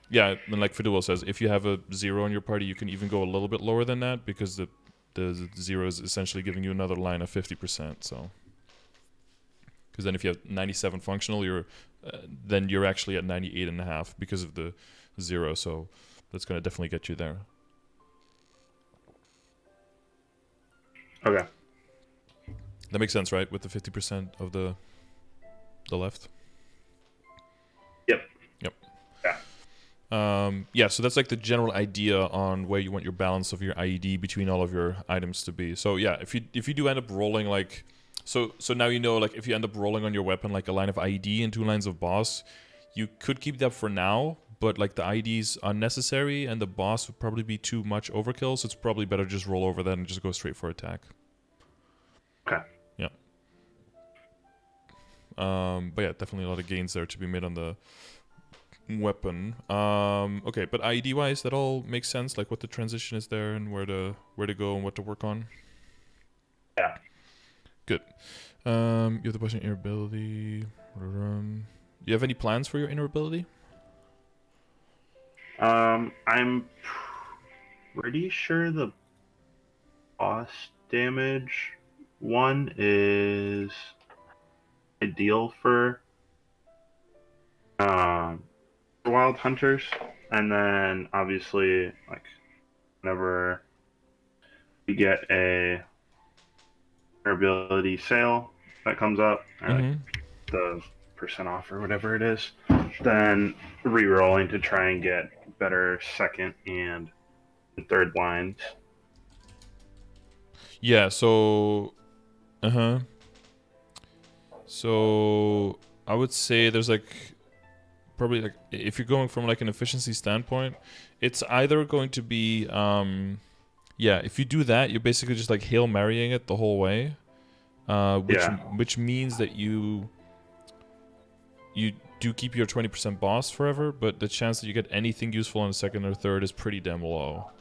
Yeah, and like Fiduel says, if you have a 0 in your party, you can even go a little bit lower than that, because the 0 is essentially giving you another line of 50%, so. Because then if you have 97 functional, then you're actually at 98.5 because of the 0, so that's going to definitely get you there. Okay. That makes sense, right? With the 50% of the left? Yep. Yep. Yeah. Yeah, so that's like the general idea on where you want your balance of your IED between all of your items to be. So yeah, if you do end up rolling like... So now you know, like, if you end up rolling on your weapon like a line of IED and 2 lines of boss, you could keep that for now, but like the IED's unnecessary, and the boss would probably be too much overkill, so it's probably better to just roll over that and just go straight for attack. Okay. Yeah. But yeah, definitely a lot of gains there to be made on the weapon. Okay, but IED wise, that all makes sense, like what the transition is there and where to go and what to work on. Yeah. Good. You have the question inner ability. Do you have any plans for your inner ability? I'm pretty sure the boss damage one is ideal for wild hunters, and then obviously like whenever you get a ability sale that comes up, or like the percent off or whatever it is, then re-rolling to try and get better second and third lines. Yeah, so so I would say there's like probably like if you're going from like an efficiency standpoint, it's either going to be yeah, if you do that, you're basically just like Hail Marying it the whole way. Which means that you do keep your 20% boss forever, but the chance that you get anything useful on the second or third is pretty damn low.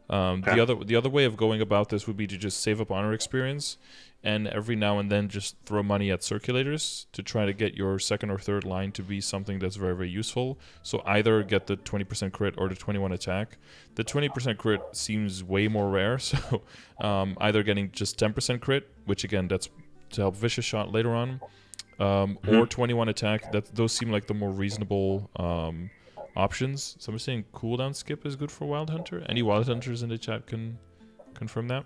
The other way of going about this would be to just save up honor experience, and every now and then just throw money at circulators to try to get your second or third line to be something that's very, very useful. So either get the 20% crit or the 21 attack. The 20% crit seems way more rare, so either getting just 10% crit, which again, that's to help Vicious Shot later on, or 21 attack. Those seem like the more reasonable options. Someone saying cooldown skip is good for Wild Hunter. Any Wild Hunters in the chat can confirm that.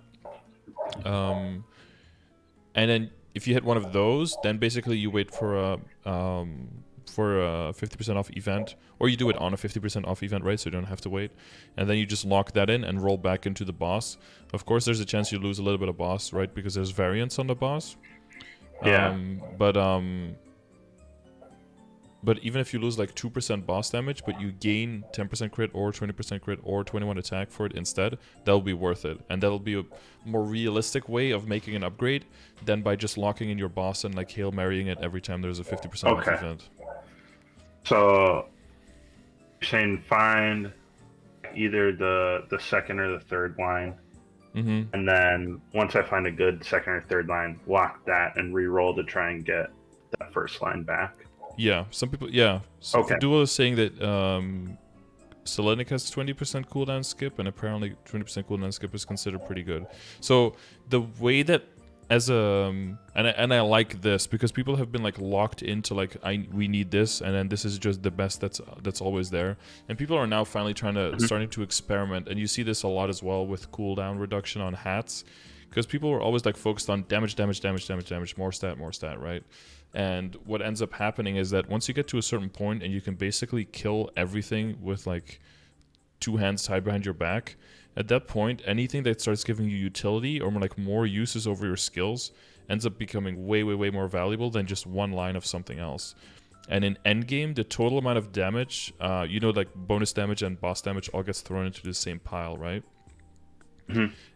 And then if you hit one of those, then basically you wait for a 50% off event, or you do it on a 50% off event, right? So you don't have to wait, and then you just lock that in and roll back into the boss. Of course, there's a chance you lose a little bit of boss, right? Because there's variance on the boss. Yeah. But even if you lose like 2% boss damage, but you gain 10% crit or 20% crit or 21 attack for it instead, that'll be worth it. And that'll be a more realistic way of making an upgrade than by just locking in your boss and like Hail Marying it every time there's a 50% off event. So you're saying find either the second or the third line. And then once I find a good second or third line, lock that and re-roll to try and get that first line back. Yeah, some people, yeah. So Duel is saying that Selenic has 20% cooldown skip, and apparently 20% cooldown skip is considered pretty good. So the way that as a and I like this because people have been like locked into like we need this, and then this is just the best that's always there, and people are now finally starting to experiment, and you see this a lot as well with cooldown reduction on hats, because people were always like focused on damage, more stat, right? And what ends up happening is that once you get to a certain point and you can basically kill everything with like two hands tied behind your back, at that point, anything that starts giving you utility or like more uses over your skills ends up becoming way more valuable than just one line of something else. And in endgame, the total amount of damage, like bonus damage and boss damage all gets thrown into the same pile, right?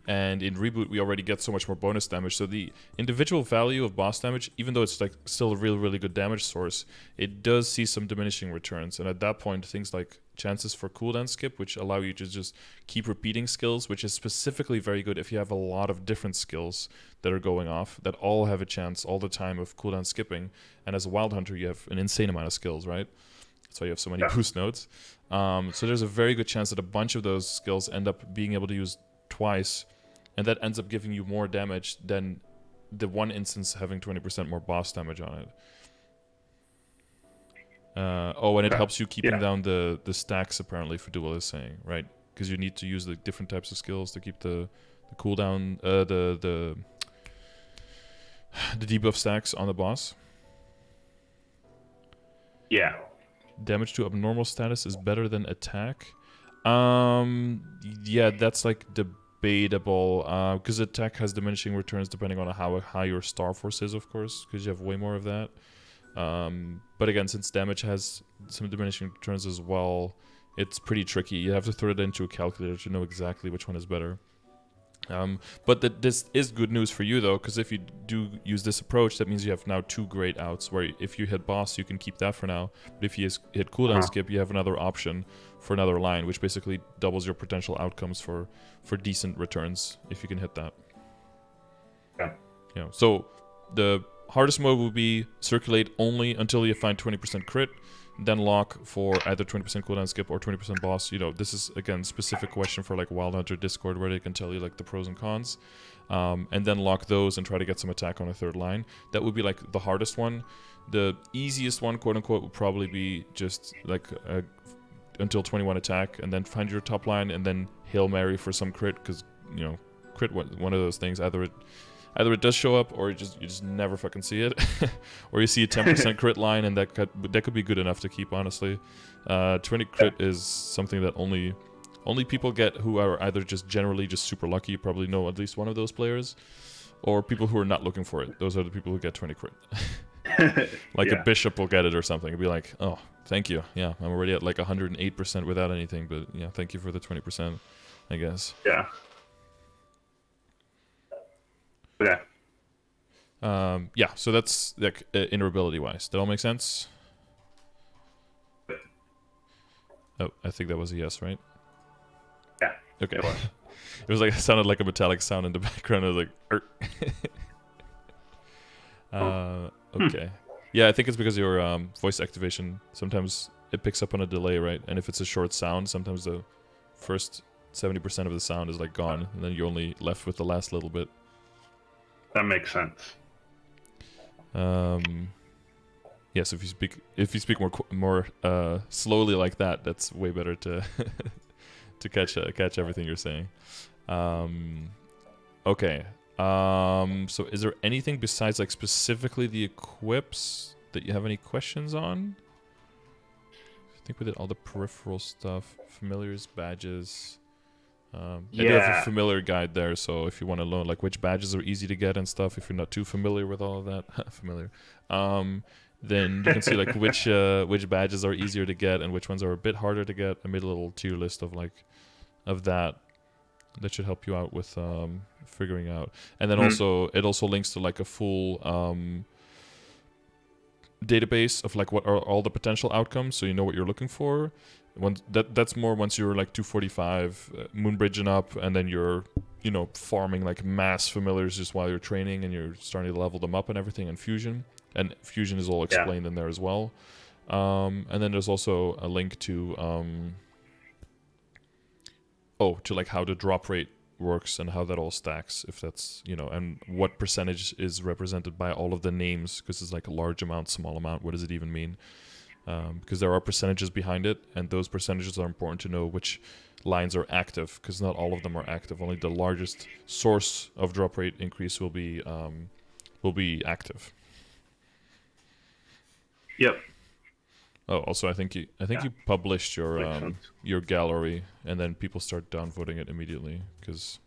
And in Reboot, we already get so much more bonus damage. So the individual value of boss damage, even though it's like still a really good damage source, it does see some diminishing returns. And at that point, things like chances for cooldown skip, which allow you to just keep repeating skills, which is specifically very good if you have a lot of different skills that are going off, that all have a chance all the time of cooldown skipping. And as a Wild Hunter, you have an insane amount of skills, right? That's why you have so many boost nodes. So there's a very good chance that a bunch of those skills end up being able to use twice, and that ends up giving you more damage than the one instance having 20% more boss damage on it. And it helps you keeping down the stacks, apparently, for Duel is saying, right? Because you need to use the different types of skills to keep the cooldown, the debuff stacks on the boss. Yeah. Damage to abnormal status is better than attack. Yeah, that's like debatable, because attack has diminishing returns depending on how high your Star Force is, of course, because you have way more of that. But again, since damage has some diminishing returns as well, it's pretty tricky. You have to throw it into a calculator to know exactly which one is better. But this is good news for you, though, because if you do use this approach, that means you have now 2 great outs, where if you hit boss, you can keep that for now. But if you hit cooldown skip, you have another option for another line, which basically doubles your potential outcomes for decent returns, if you can hit that. Yeah. You know, so the hardest mode would be circulate only until you find 20% crit, then lock for either 20% cooldown skip or 20% boss. You know, this is, again, specific question for like Wild Hunter Discord, where they can tell you like the pros and cons. And then lock those and try to get some attack on a third line. That would be like the hardest one. The easiest one, quote unquote, would probably be just like until 21 attack, and then find your top line and then Hail Mary for some crit, because, you know, crit, one of those things, either it does show up, or you just never fucking see it, or you see a 10% crit line, and that could be good enough to keep, honestly. 20 crit is something that only people get who are either just generally just super lucky. You probably know at least one of those players, or people who are not looking for it. Those are the people who get 20 crit. Like a bishop will get it or something. It'll be like, oh, thank you. Yeah, I'm already at like 108% without anything, but yeah, thank you for the 20%, I guess. Yeah. Okay. Yeah, so that's like interoperability wise. That all make sense? Oh, I think that was a yes, right? Yeah. Okay. It was like, it sounded like a metallic sound in the background. I was like, okay. Yeah, I think it's because your voice activation, sometimes it picks up on a delay, right? And if it's a short sound, sometimes the first 70% of the sound is like gone, and then you're only left with the last little bit. That makes sense. Yes, if you speak more slowly like that, that's way better to to catch everything you're saying. Okay. So is there anything besides like specifically the equips that you have any questions on? I think we did all the peripheral stuff, familiars, badges. I do have a familiar guide there, so if you want to learn like which badges are easy to get and stuff, if you're not too familiar with all of that, then you can see like which badges are easier to get and which ones are a bit harder to get. I made a little tier list of that should help you out with figuring out. And then also it also links to like a full database of like what are all the potential outcomes, so you know what you're looking for. That's more once you're like 245 moonbridging up, and then you're, you know, farming like mass familiars just while you're training, and you're starting to level them up and everything. And fusion is all explained in there as well. And then there's also a link to to like how the drop rate works and how that all stacks, if that's, you know, and what percentage is represented by all of the names, because it's like a large amount, small amount, what does it even mean? Because there are percentages behind it, and those percentages are important to know which lines are active, because not all of them are active. Only the largest source of drop rate increase will be active. Yep. Oh, also, I think you published your gallery, and then people start downvoting it immediately, because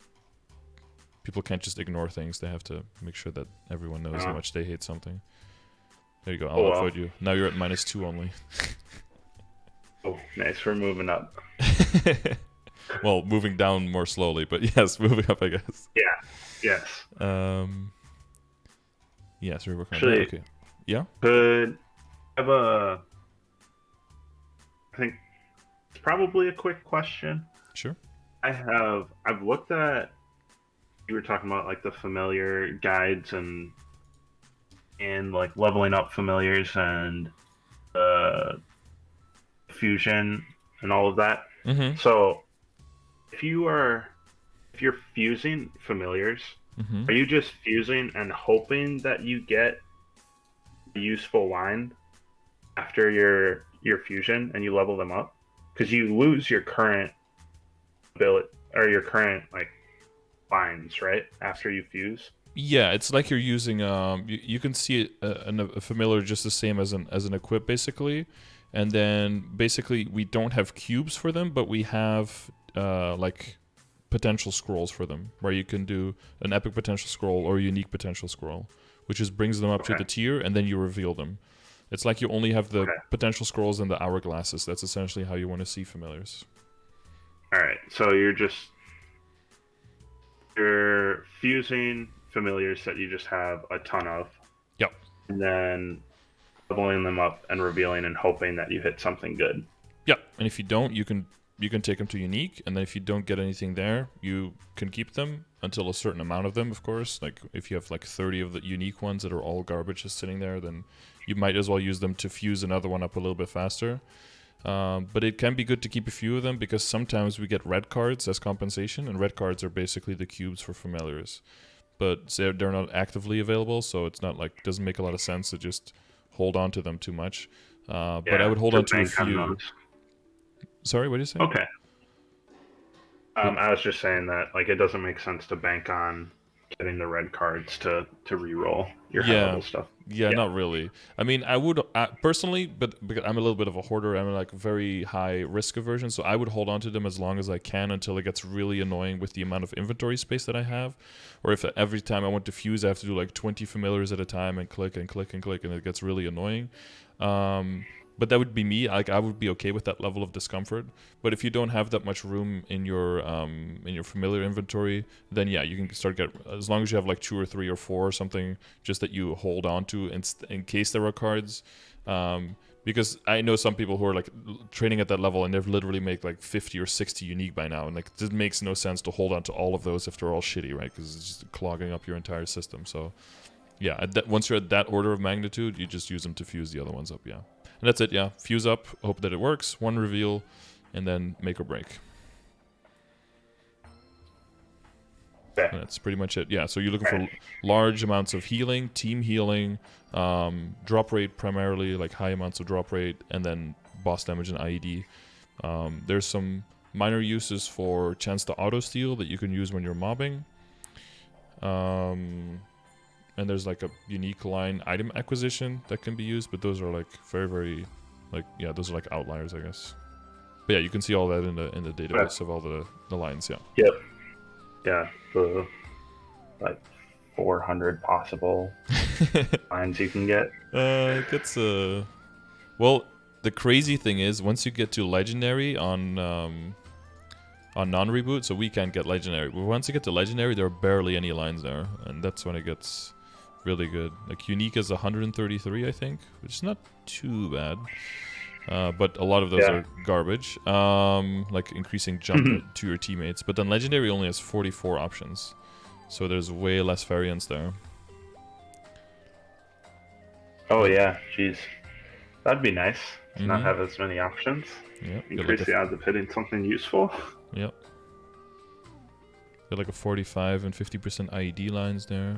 people can't just ignore things. They have to make sure that everyone knows how much they hate something. There you go. I'll upvote you. Now you're at -2 only. Oh, nice. We're moving up. Well, moving down more slowly, but yes, moving up, I guess. Yeah. Yes. Yes, we're working on that. Okay. Yeah? Could have I think it's probably a quick question. Sure. I've looked at, you were talking about like the familiar guides and like leveling up familiars and fusion and all of that. Mm-hmm. So if you're fusing familiars, are you just fusing and hoping that you get a useful line after your fusion and you level them up? Because you lose your current ability or your current like lines, right, after you fuse. Yeah, it's like you're using you can see a familiar just the same as an equip, basically. And then basically we don't have cubes for them, but we have like potential scrolls for them, where you can do an epic potential scroll or a unique potential scroll, which just brings them up to the tier, and then you reveal them. It's like you only have the potential scrolls and the hourglasses. That's essentially how you want to see familiars. All right, so you're fusing familiars that you just have a ton of. Yep. And then leveling them up and revealing and hoping that you hit something good. Yep. And if you don't, you can take them to unique, and then if you don't get anything there, you can keep them until a certain amount of them, of course. Like if you have like 30 of the unique ones that are all garbage just sitting there, then you might as well use them to fuse another one up a little bit faster. But it can be good to keep a few of them, because sometimes we get red cards as compensation, and red cards are basically the cubes for familiars. But they're not actively available, so it's not like, doesn't make a lot of sense to just hold on to them too much. But I would hold on to a few. Sorry, what did you say? Okay. I was just saying that like it doesn't make sense to bank on getting the red cards to re-roll your high level stuff. Yeah, not really. I mean, I would personally, but because I'm a little bit of a hoarder, I'm like very high risk aversion, so I would hold on to them as long as I can until it gets really annoying with the amount of inventory space that I have. Or if every time I want to fuse, I have to do like 20 familiars at a time and click and click and click, and it gets really annoying. But that would be me. Like I would be okay with that level of discomfort. But if you don't have that much room in your familiar inventory, then yeah, you can start as long as you have like 2 or 3 or 4 or something, just that you hold on to in case there are cards. Because I know some people who are like training at that level and they've literally made like 50 or 60 unique by now, and like it makes no sense to hold on to all of those if they're all shitty, right? Because it's just clogging up your entire system. So yeah, once you're at that order of magnitude, you just use them to fuse the other ones up. Yeah. And that's it, yeah. Fuse up, hope that it works, 1 reveal, and then make or break. Okay. That's pretty much it. Yeah, so you're looking for large amounts of healing, team healing, drop rate primarily, like high amounts of drop rate, and then boss damage and IED. There's some minor uses for chance to auto-steal that you can use when you're mobbing. And there's like a unique line item acquisition that can be used, but those are like very, very, like, yeah, those are like outliers, I guess. But yeah, you can see all that in the database of all the lines, yeah. Yep. Yeah, the like 400 possible lines you can get. It gets well, the crazy thing is once you get to legendary on non-reboot, so we can't get legendary. But once you get to legendary, there are barely any lines there, and that's when it gets really good. Like unique is 133, I think, which is not too bad. But a lot of those are garbage. Like increasing jump to your teammates. But then legendary only has 44 options, so there's way less variance there. Oh yeah, jeez, that'd be nice to not have as many options. Yeah, increase the odds of hitting something useful. Yep. Got like a 45 and 50% IED lines there.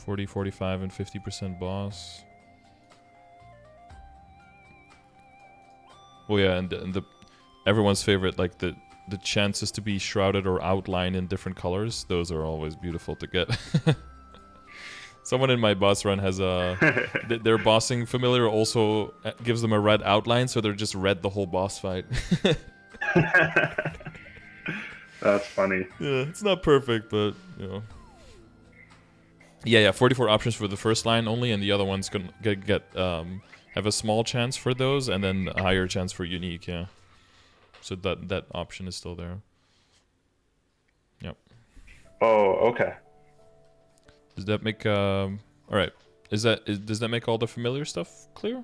40, 45, and 50% boss. Oh yeah, and the everyone's favorite, like the chances to be shrouded or outlined in different colors. Those are always beautiful to get. Someone in my boss run has their bossing familiar also gives them a red outline, so they're just red the whole boss fight. That's funny. Yeah, it's not perfect, but you know. Yeah, 44 options for the first line only, and the other ones can have a small chance for those, and then a higher chance for unique. Yeah, so that option is still there. Yep. Oh, okay. Does that make all right? Does that make all the familiar stuff clear?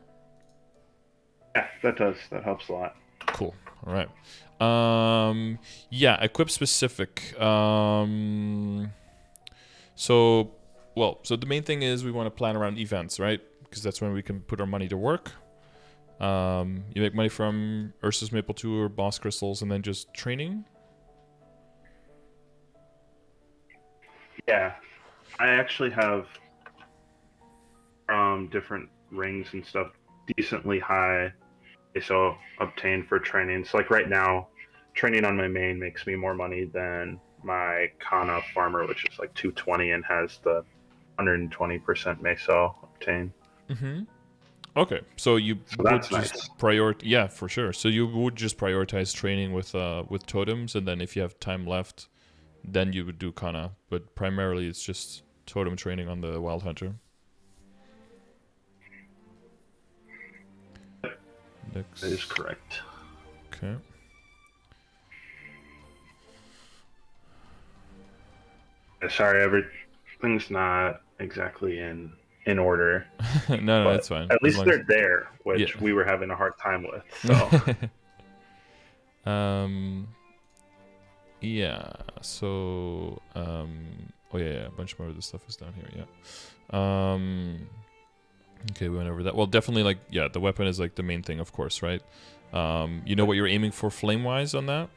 Yeah, that does. That helps a lot. Cool. All right. Yeah, equip specific. So the main thing is we want to plan around events, right? Because that's when we can put our money to work. You make money from Ursus Maple 2 or boss crystals, and then just training. Yeah, I actually have different rings and stuff decently high ISO obtained for training. So like right now, training on my main makes me more money than my Kana farmer, which is like 220 and has the 120% meso obtained. Okay, so you would just nice. Yeah, for sure. So you would just prioritize training with totems, and then if you have time left, then you would do Kana. But primarily, it's just totem training on the Wild Hunter. Next. That is correct. Okay. Sorry, everything's not exactly in order. No, that's fine. At least they're there, which we were having a hard time with. So. Yeah. So. Oh yeah, a bunch more of this stuff is down here. Yeah. Okay, we went over that. Well, definitely, like, yeah, the weapon is like the main thing, of course, right? You know what you're aiming for flame-wise on that?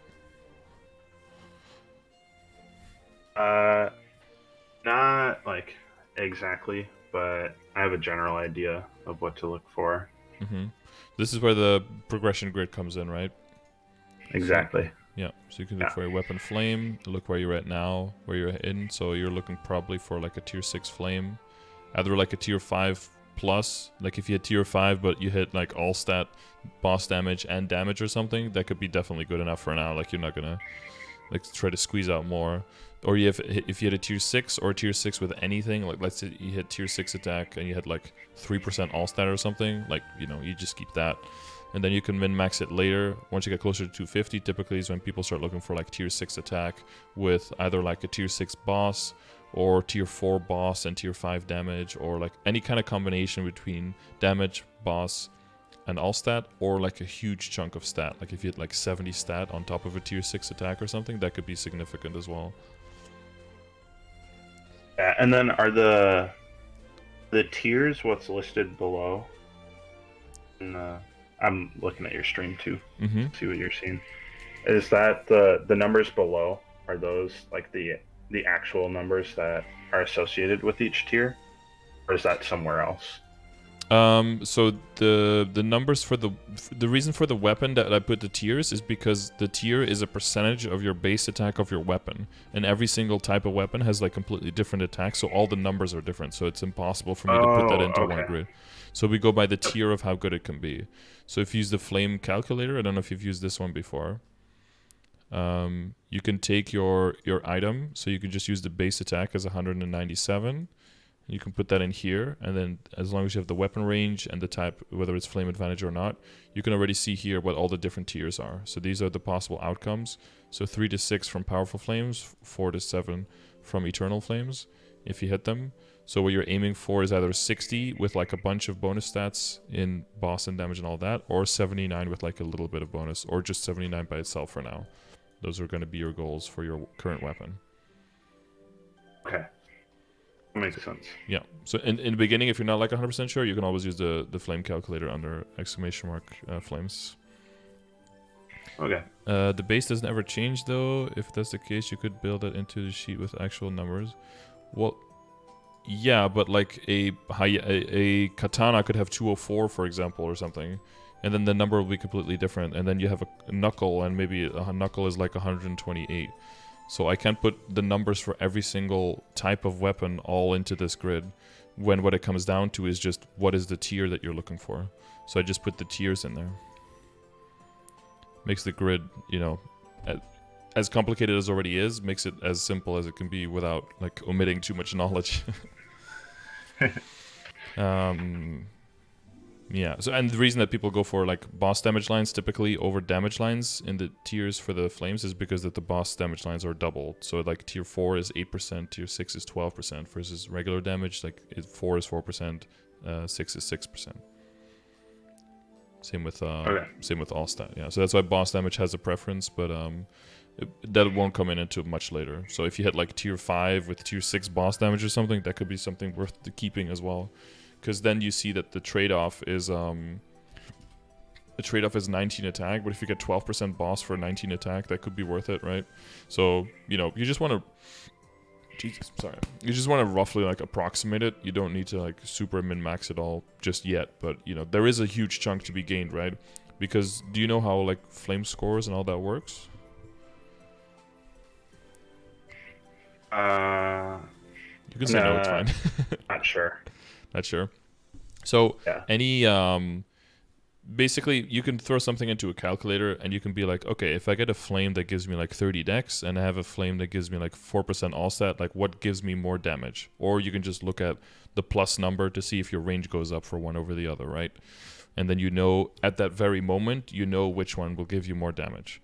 Not like exactly, but I have a general idea of what to look for. This is where the progression grid comes in, right? Exactly. Yeah, so you can look for your weapon flame, look where you're at now, where you're in. So you're looking probably for like a tier 6 flame, either like a tier 5 plus, like if you hit tier 5 but you hit like all stat boss damage and damage or something, that could be definitely good enough for now. Like you're not gonna like try to squeeze out more. Or if you hit a tier 6 or a tier 6 with anything, like let's say you hit tier 6 attack and you hit like 3% all stat or something, like, you know, you just keep that. And then you can min-max it later. Once you get closer to 250, typically is when people start looking for like tier 6 attack with either like a tier 6 boss or tier 4 boss and tier 5 damage, or like any kind of combination between damage, boss, and all stat, or like a huge chunk of stat. Like if you hit like 70 stat on top of a tier 6 attack or something, that could be significant as well. Yeah, and then are the tiers what's listed below? And, I'm looking at your stream too. See what you're seeing. Is that the numbers below? Are those like the actual numbers that are associated with each tier, or is that somewhere else? So the numbers for the reason for the weapon that I put the tiers is because the tier is a percentage of your base attack of your weapon, and every single type of weapon has like completely different attacks, so all the numbers are different, so it's impossible for me to put that into one grid. So we go by the tier of how good it can be. So if you use the flame calculator, I don't know if you've used this one before. You can take your item, so you can just use the base attack as 197. You can put that in here, and then as long as you have the weapon range and the type, whether it's flame advantage or not, you can already see here what all the different tiers are. So these are the possible outcomes. So 3 to 6 from powerful flames, 4 to 7 from eternal flames, if you hit them. So what you're aiming for is either 60 with like a bunch of bonus stats in boss and damage and all that, or 79 with like a little bit of bonus, or just 79 by itself for now. Those are going to be your goals for your current weapon. Okay. Makes sense. Yeah. So in the beginning, if you're not like 100% sure, you can always use the flame calculator under ! Flames. Okay. The base doesn't ever change though. If that's the case, you could build it into the sheet with actual numbers. Well, yeah, but like a katana could have 204, for example, or something, and then the number will be completely different. And then you have a knuckle, and maybe a knuckle is like 128. So I can't put the numbers for every single type of weapon all into this grid, when what it comes down to is just what is the tier that you're looking for. So I just put the tiers in there. Makes the grid, you know, as complicated as it already is, makes it as simple as it can be without like omitting too much knowledge. Yeah, so and the reason that people go for like boss damage lines typically over damage lines in the tiers for the flames is because that the boss damage lines are doubled. So like tier 4 is 8%, tier 6 is 12% versus regular damage, like 4 is 4%, 6 is 6%. Same with all stat. Yeah, so that's why boss damage has a preference, but that won't come in until much later. So if you hit like tier 5 with tier 6 boss damage or something, that could be something worth the keeping as well. Because then you see that the trade-off is 19 attack, but if you get 12% boss for 19 attack, that could be worth it, right? So, you know, you just want to... Jesus, sorry. You just want to roughly, like, approximate it. You don't need to, like, super min-max it all just yet. But, you know, there is a huge chunk to be gained, right? Because do you know how, like, flame scores and all that works? You can say no, it's fine. Not sure. Not sure. So yeah. any basically you can throw something into a calculator and you can be like, okay, if I get a flame that gives me like 30 dex and I have a flame that gives me like 4% all stat, like what gives me more damage? Or you can just look at the plus number to see if your range goes up for one over the other, right? And then you know at that very moment, you know which one will give you more damage.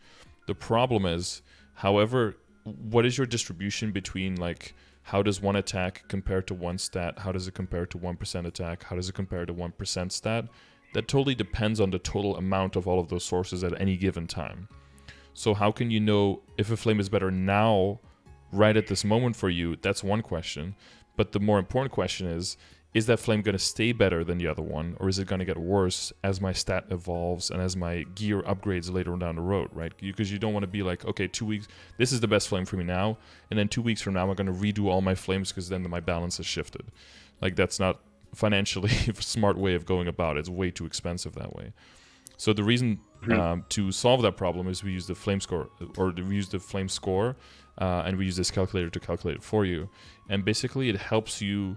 The problem is, however, what is your distribution between like, how does one attack compare to one stat? How does it compare to 1% attack? How does it compare to 1% stat? That totally depends on the total amount of all of those sources at any given time. So how can you know if a flame is better now, right at this moment for you? That's one question. But the more important question is that flame going to stay better than the other one, or is it going to get worse as my stat evolves and as my gear upgrades later down the road, right? Because you don't want to be like, okay, 2 weeks, this is the best flame for me now, and then 2 weeks from now I'm going to redo all my flames because then my balance has shifted. Like, that's not financially a smart way of going about it. It's way too expensive that way. So the reason to solve that problem is we use the flame score, or we use the flame score, and we use this calculator to calculate it for you. And basically it helps you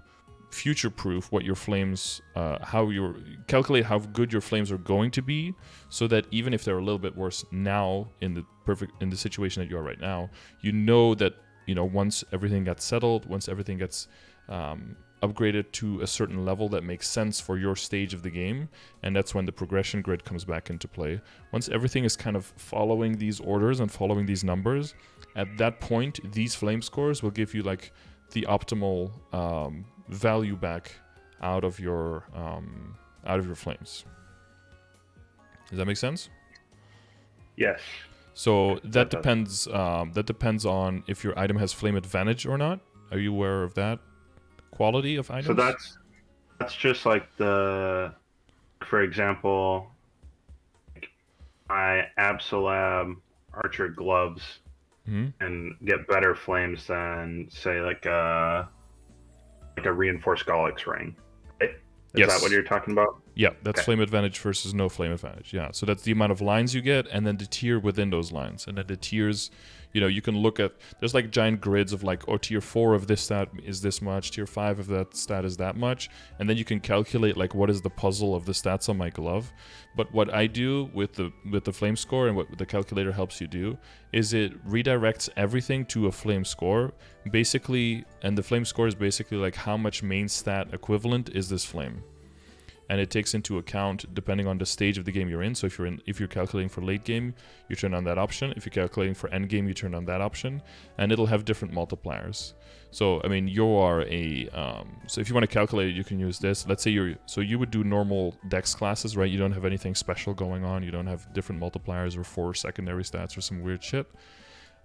future-proof what your flames, calculate how good your flames are going to be, so that even if they're a little bit worse now in the situation that you are right now, you know that, you know, once everything gets settled, once everything gets upgraded to a certain level that makes sense for your stage of the game, and that's when the progression grid comes back into play. Once everything is kind of following these orders and following these numbers, at that point these flame scores will give you like the optimal value back out of your flames. Does that make sense? Yes. So that depends. That depends on if your item has flame advantage or not. Are you aware of that quality of items? So that's just like for example, my Absolab Archer gloves and get better flames than, say, like a reinforced Gallix ring. Right? Is that what you're talking about? Yeah, that's flame advantage versus no flame advantage. Yeah, so that's the amount of lines you get, and then the tier within those lines. And then the tiers, you know, you can look at, there's like giant grids of like, oh, tier 4 of this stat is this much, tier 5 of that stat is that much, and then you can calculate like what is the puzzle of the stats on my glove. But what I do with the flame score, and what the calculator helps you do, is it redirects everything to a flame score, basically, and the flame score is basically like how much main stat equivalent is this flame. And it takes into account depending on the stage of the game you're in. So if you're calculating for late game, you turn on that option. If you're calculating for end game, you turn on that option, and it'll have different multipliers. So I mean, you are so if you want to calculate it, you can use this. Let's say you would do normal dex classes, right? You don't have anything special going on. You don't have different multipliers or 4 secondary stats or some weird shit.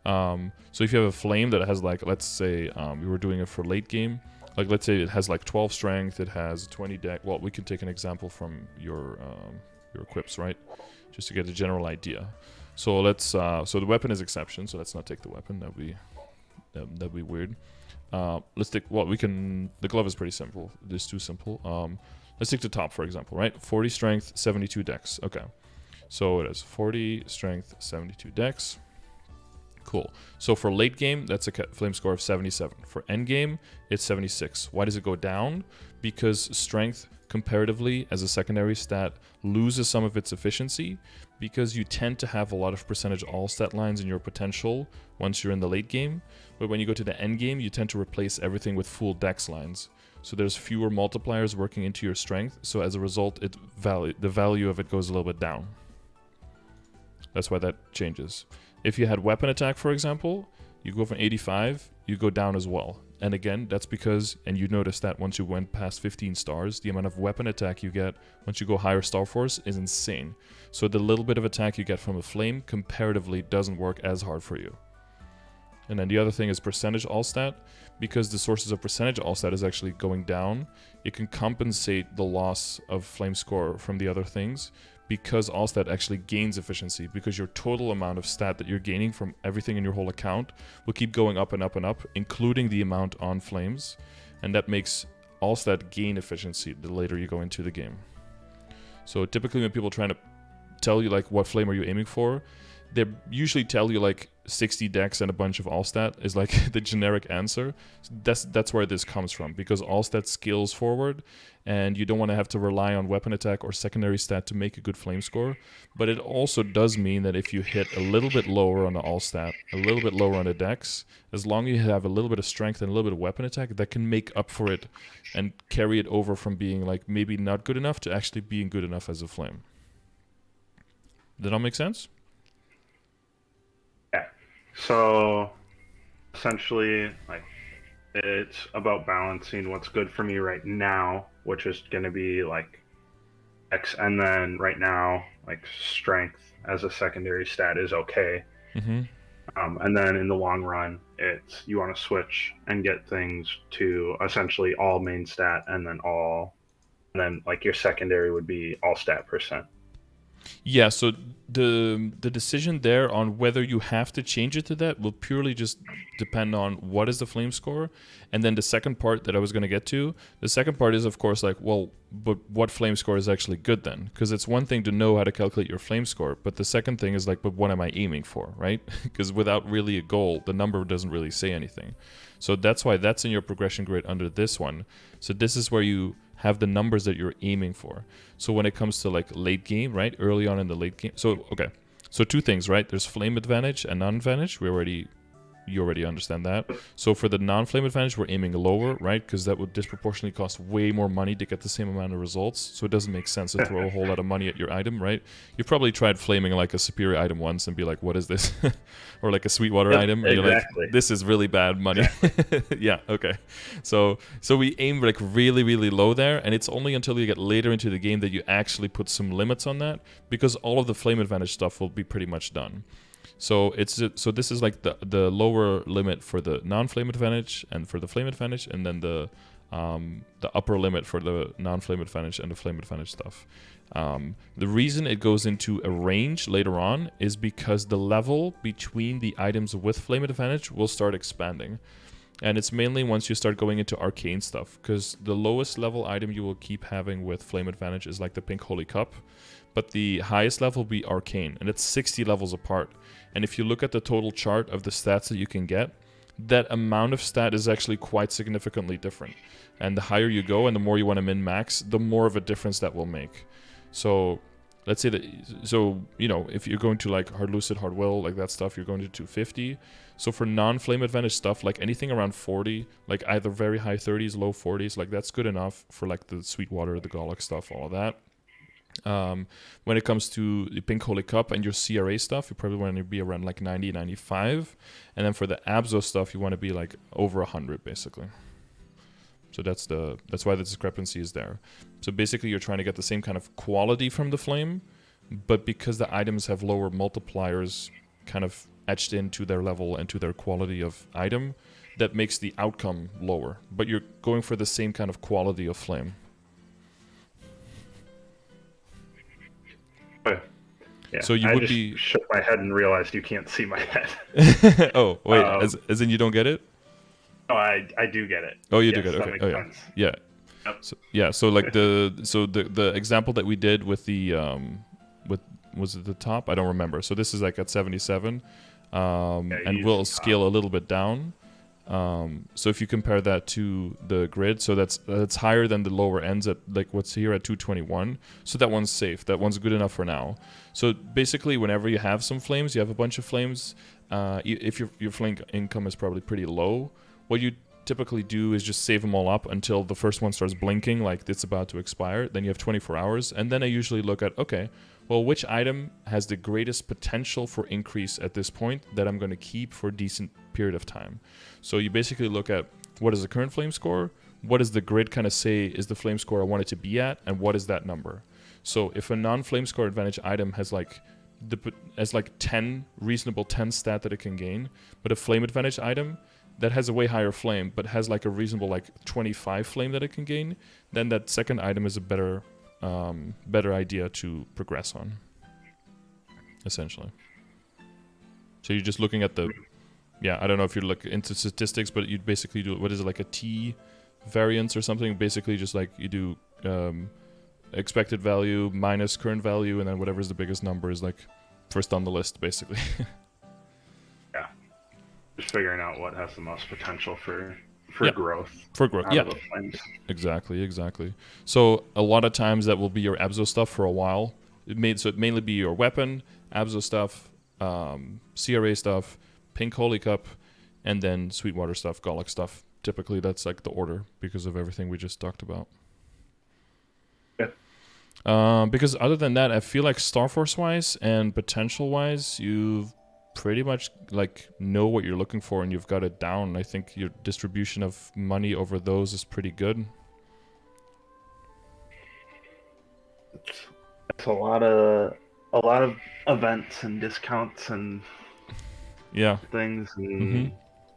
So if you have a flame that has like, let's say we were doing it for late game. Like, let's say it has like 12 strength, it has 20 dex. Well, we can take an example from your equips, right? Just to get a general idea. So let's so the weapon is exception. So let's not take the weapon. That'd be weird. Let's take, well, we can. The glove is pretty simple. This is too simple. Let's take the top, for example, right? 40 strength, 72 dex. Okay. So it is 40 strength, 72 dex. Cool. So for late game, that's a flame score of 77. For end game, it's 76. Why does it go down? Because strength, comparatively, as a secondary stat, loses some of its efficiency, because you tend to have a lot of percentage all stat lines in your potential once you're in the late game. But when you go to the end game, you tend to replace everything with full dex lines. So there's fewer multipliers working into your strength. So as a result, the value of it goes a little bit down. That's why that changes. If you had weapon attack, for example, you go from 85, you go down as well. And again, that's because, and you notice that once you went past 15 stars, the amount of weapon attack you get once you go higher star force is insane. So the little bit of attack you get from a flame comparatively doesn't work as hard for you. And then the other thing is percentage all stat. Because the sources of percentage all stat is actually going down, it can compensate the loss of flame score from the other things, because all stat actually gains efficiency, because your total amount of stat that you're gaining from everything in your whole account will keep going up and up and up, including the amount on flames, and that makes all stat gain efficiency the later you go into the game. So typically when people are trying to tell you like what flame are you aiming for, they usually tell you like 60 dex and a bunch of all stat is like the generic answer. That's where this comes from, because all stat scales forward, and you don't want to have to rely on weapon attack or secondary stat to make a good flame score. But it also does mean that if you hit a little bit lower on the all stat, a little bit lower on the dex, as long as you have a little bit of strength and a little bit of weapon attack, that can make up for it and carry it over from being like maybe not good enough to actually being good enough as a flame. Did that all make sense? Yeah. So essentially, like, it's about balancing what's good for me right now, which is going to be like X, and then right now, like, strength as a secondary stat is okay. And then in the long run, it's you want to switch and get things to essentially all main stat, and then like your secondary would be all stat %. Yeah, so the decision there on whether you have to change it to that will purely just depend on what is the flame score. And then the second part that I was going to get to, the second part is, of course, like, well, but what flame score is actually good then? Because it's one thing to know how to calculate your flame score, but the second thing is like, but what am I aiming for, right? Because without really a goal, the number doesn't really say anything. So that's why that's in your progression grid under this one. So this is where you have the numbers that you're aiming for. So when it comes to like late game, right? Early on in the late game. So, okay. So two things, right? There's flame advantage and non-advantage. You already understand that. So for the non-flame advantage, we're aiming lower, right? Because that would disproportionately cost way more money to get the same amount of results. So it doesn't make sense to throw a whole lot of money at your item, right? You've probably tried flaming like a superior item once and be like, what is this? Or like a Sweetwater item. And you're like, this is really bad money. Yeah, okay. So we aim like really, really low there. And it's only until you get later into the game that you actually put some limits on that, because all of the flame advantage stuff will be pretty much done. So this is like the lower limit for the non-flame advantage and for the flame advantage, and then the upper limit for the non-flame advantage and the flame advantage stuff. The reason it goes into a range later on is because the level between the items with flame advantage will start expanding. And it's mainly once you start going into arcane stuff, because the lowest level item you will keep having with flame advantage is like the pink holy cup, but the highest level will be arcane, and it's 60 levels apart. And if you look at the total chart of the stats that you can get, that amount of stat is actually quite significantly different. And the higher you go and the more you want to min-max, the more of a difference that will make. So let's say that, so, you know, if you're going to like hard lucid, hard will, like that stuff, you're going to 250. So for non-flame advantage stuff, like anything around 40, like either very high 30s, low 40s, like that's good enough for like the Sweetwater, the Golic stuff, all of that. When it comes to the pink holy cup and your CRA stuff, you probably want to be around like 90, 95. And then for the Abzo stuff, you want to be like over 100 basically. So that's why the discrepancy is there. So basically you're trying to get the same kind of quality from the flame, but because the items have lower multipliers kind of etched into their level and to their quality of item, that makes the outcome lower. But you're going for the same kind of quality of flame. Yeah, so you would be shook my head and realized you can't see my head. Oh wait, as in you don't get it? No, I do get it. Oh, you do get it. Okay. Oh yeah. Sense. Yeah. Yep. So, yeah. So like the example that we did with the was it the top? I don't remember. So this is like at 77, and we'll scale a little bit down. So if you compare that to the grid, so that's higher than the lower ends at like what's here at 221. So that one's safe. That one's good enough for now. So basically, whenever you have some flames, you have a bunch of flames. If your flame income is probably pretty low, what you typically do is just save them all up until the first one starts blinking, like it's about to expire. Then you have 24 hours, and then I usually look at, okay, well, which item has the greatest potential for increase at this point that I'm going to keep for a decent period of time. So you basically look at what is the current flame score, what does the grid kind of say is the flame score I want it to be at, and what is that number. So if a non-flame score advantage item has like 10 reasonable 10 stat that it can gain, but a flame advantage item that has a way higher flame but has like a reasonable like 25 flame that it can gain, then that second item is a better idea to progress on, essentially. So you're just looking at the, yeah, I don't know if you look into statistics, but you'd basically do, what is it, like a T variance or something? Basically just like you do expected value minus current value, and then whatever's the biggest number is like first on the list, basically. Yeah. Just figuring out what has the most potential for growth. For growth, out yeah. of the flames. Exactly. So a lot of times that will be your Abzo stuff for a while. It mainly be your weapon, Abzo stuff, CRA stuff, Pink Holy Cup, and then Sweetwater stuff, Golic stuff. Typically that's like the order because of everything we just talked about. Yeah. Because other than that, I feel like Starforce wise and potential wise, you've pretty much like know what you're looking for and you've got it down. I think your distribution of money over those is pretty good. It's a lot of events and discounts and things and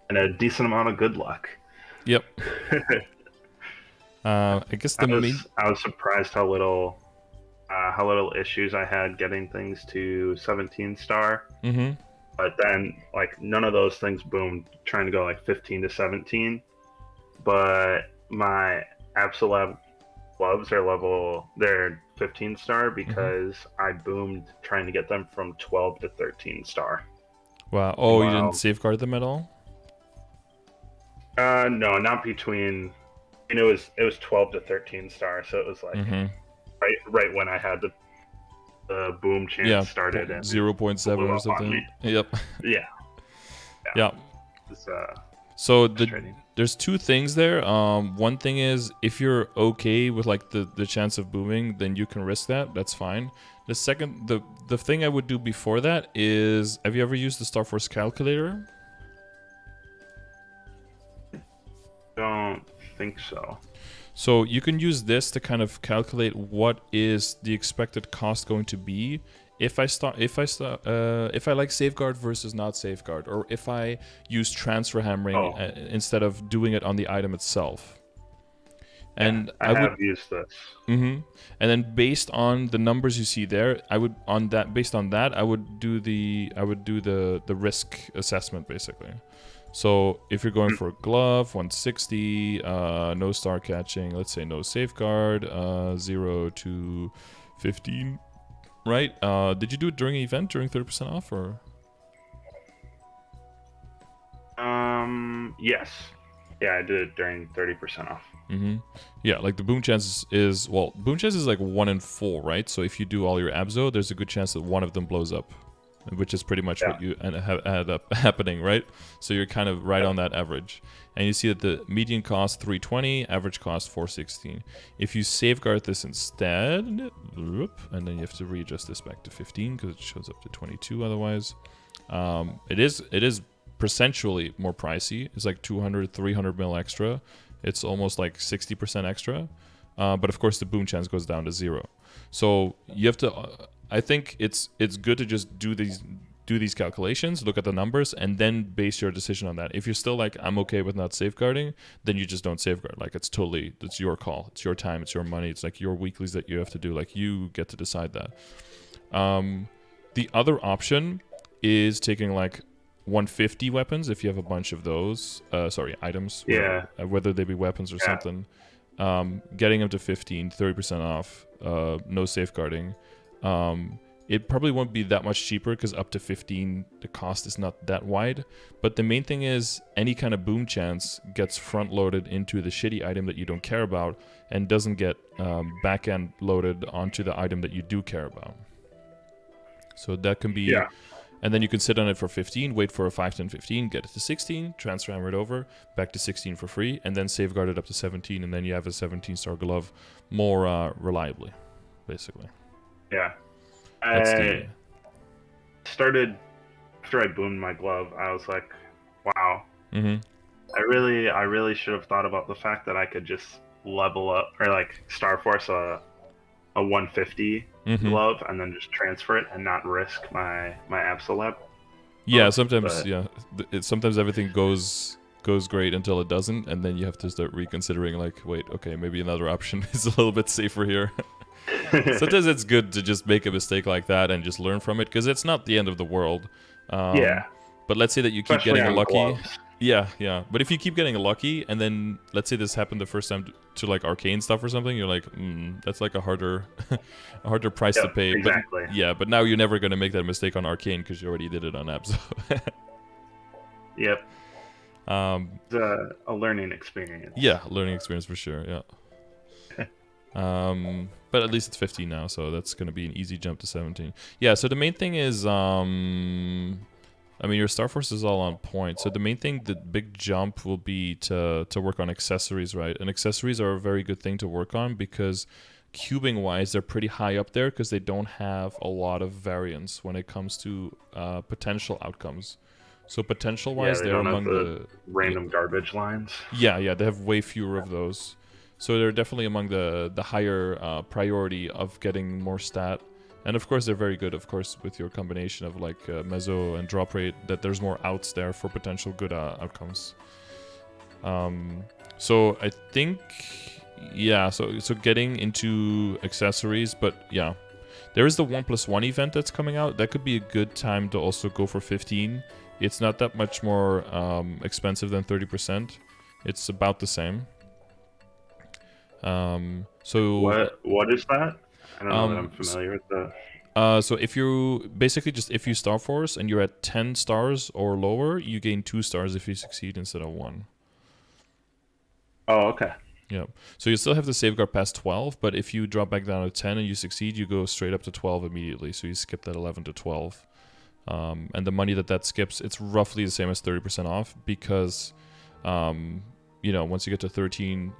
a decent amount of good luck. Yep. I guess I was surprised how little issues I had getting things to 17 star. But then like none of those things boomed trying to go like 15 to 17. But my Absolab gloves are they're 15 star because I boomed trying to get them from 12 to 13 star. Wow. Oh, you didn't safeguard them at all? No, not between. And it was 12 to 13 star, so it was like right when I had the boom chance started and 0.7 or something. Yep. Yeah. So there's two things there. One thing is if you're okay with like the chance of booming, then you can risk that. That's fine. The second, the thing I would do before that is, have you ever used the Starforce calculator? Don't think so. So you can use this to kind of calculate what is the expected cost going to be if I like safeguard versus not safeguard, or if I use transfer hammering instead of doing it on the item itself. And I have used this. And then based on the numbers you see there, I would do the risk assessment basically. So if you're going for a glove, 160, no star catching, let's say no safeguard, 0 to 15, right? Did you do it during an event, during 30% off, or? Yes. Yeah, I did it during 30% off. Yeah, like the boom chance is like 1 in 4, right? So if you do all your Abzo, there's a good chance that one of them blows up, which is pretty much what you had up happening, right? So you're kind of right on that average. And you see that the median cost 320, average cost 416. If you safeguard this instead, and then you have to readjust this back to 15 because it shows up to 22 otherwise. It is percentually more pricey. It's like 200, 300 mil extra. It's almost like 60% extra. But of course the boom chance goes down to 0. So you have to... I think it's good to just do these calculations, look at the numbers, and then base your decision on that. If you're still like, I'm okay with not safeguarding, then you just don't safeguard. Like it's your call. It's your time. It's your money. It's like your weeklies that you have to do. Like you get to decide that. The other option is taking like 150 weapons if you have a bunch of those. Items. Yeah. Whether they be weapons or something. Getting them to 15, 30% off. No safeguarding. It probably won't be that much cheaper because up to 15 the cost is not that wide, but the main thing is any kind of boom chance gets front loaded into the shitty item that you don't care about and doesn't get back end loaded onto the item that you do care about. So that can be and then you can sit on it for 15, wait for a 5, 10, 15, get it to 16, transfer hammer it over, back to 16 for free, and then safeguard it up to 17, and then you have a 17-star glove more reliably, basically. Yeah. I started after I boomed my glove. I was like, "Wow, I really should have thought about the fact that I could just level up or like Starforce a 150 glove and then just transfer it and not risk my Absolab." Yeah, sometimes sometimes everything goes great until it doesn't, and then you have to start reconsidering. Like, wait, okay, maybe another option is a little bit safer here. Sometimes it's good to just make a mistake like that and just learn from it because it's not the end of the world. But let's say that you keep Especially getting lucky. gloves. Yeah, yeah. But if you keep getting lucky, and then let's say this happened the first time to like arcane stuff or something, you're like, that's like a harder, a harder price to pay. Exactly. But yeah, but now you're never gonna make that mistake on arcane because you already did it on Abso. Yep. It's a learning experience. Yeah, learning experience for sure. Yeah. But at least it's 15 now, so that's gonna be an easy jump to 17. Yeah. So the main thing is, I mean, your Star Force is all on point. So the main thing, the big jump will be to work on accessories, right? And accessories are a very good thing to work on because cubing-wise, they're pretty high up there because they don't have a lot of variance when it comes to potential outcomes. So potential-wise, they're among the random garbage lines. Yeah, yeah, they have way fewer of those. So they're definitely among the higher priority of getting more stat. And of course, they're very good, of course, with your combination of like meso and drop rate, that there's more outs there for potential good outcomes. So I think, yeah, so getting into accessories, but yeah. There is the 1+1 event that's coming out. That could be a good time to also go for 15. It's not that much more expensive than 30%. It's about the same. So what is that? I don't know that I'm familiar with the... So if you basically if you Star Force and you're at 10 stars or lower, you gain 2 stars if you succeed instead of 1. Oh, okay. Yeah. So you still have to safeguard past 12, but if you drop back down to 10 and you succeed, you go straight up to 12 immediately. So you skip that 11 to 12. And the money that skips, it's roughly the same as 30% off because, you know, once you get to 13,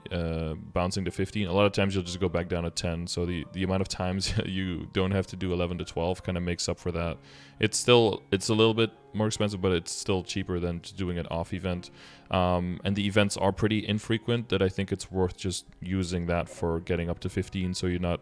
bouncing to 15, a lot of times you'll just go back down to 10. So the amount of times you don't have to do 11 to 12 kind of makes up for that. It's a little bit more expensive, but it's still cheaper than just doing an off event. And the events are pretty infrequent that I think it's worth just using that for getting up to 15. So you're not,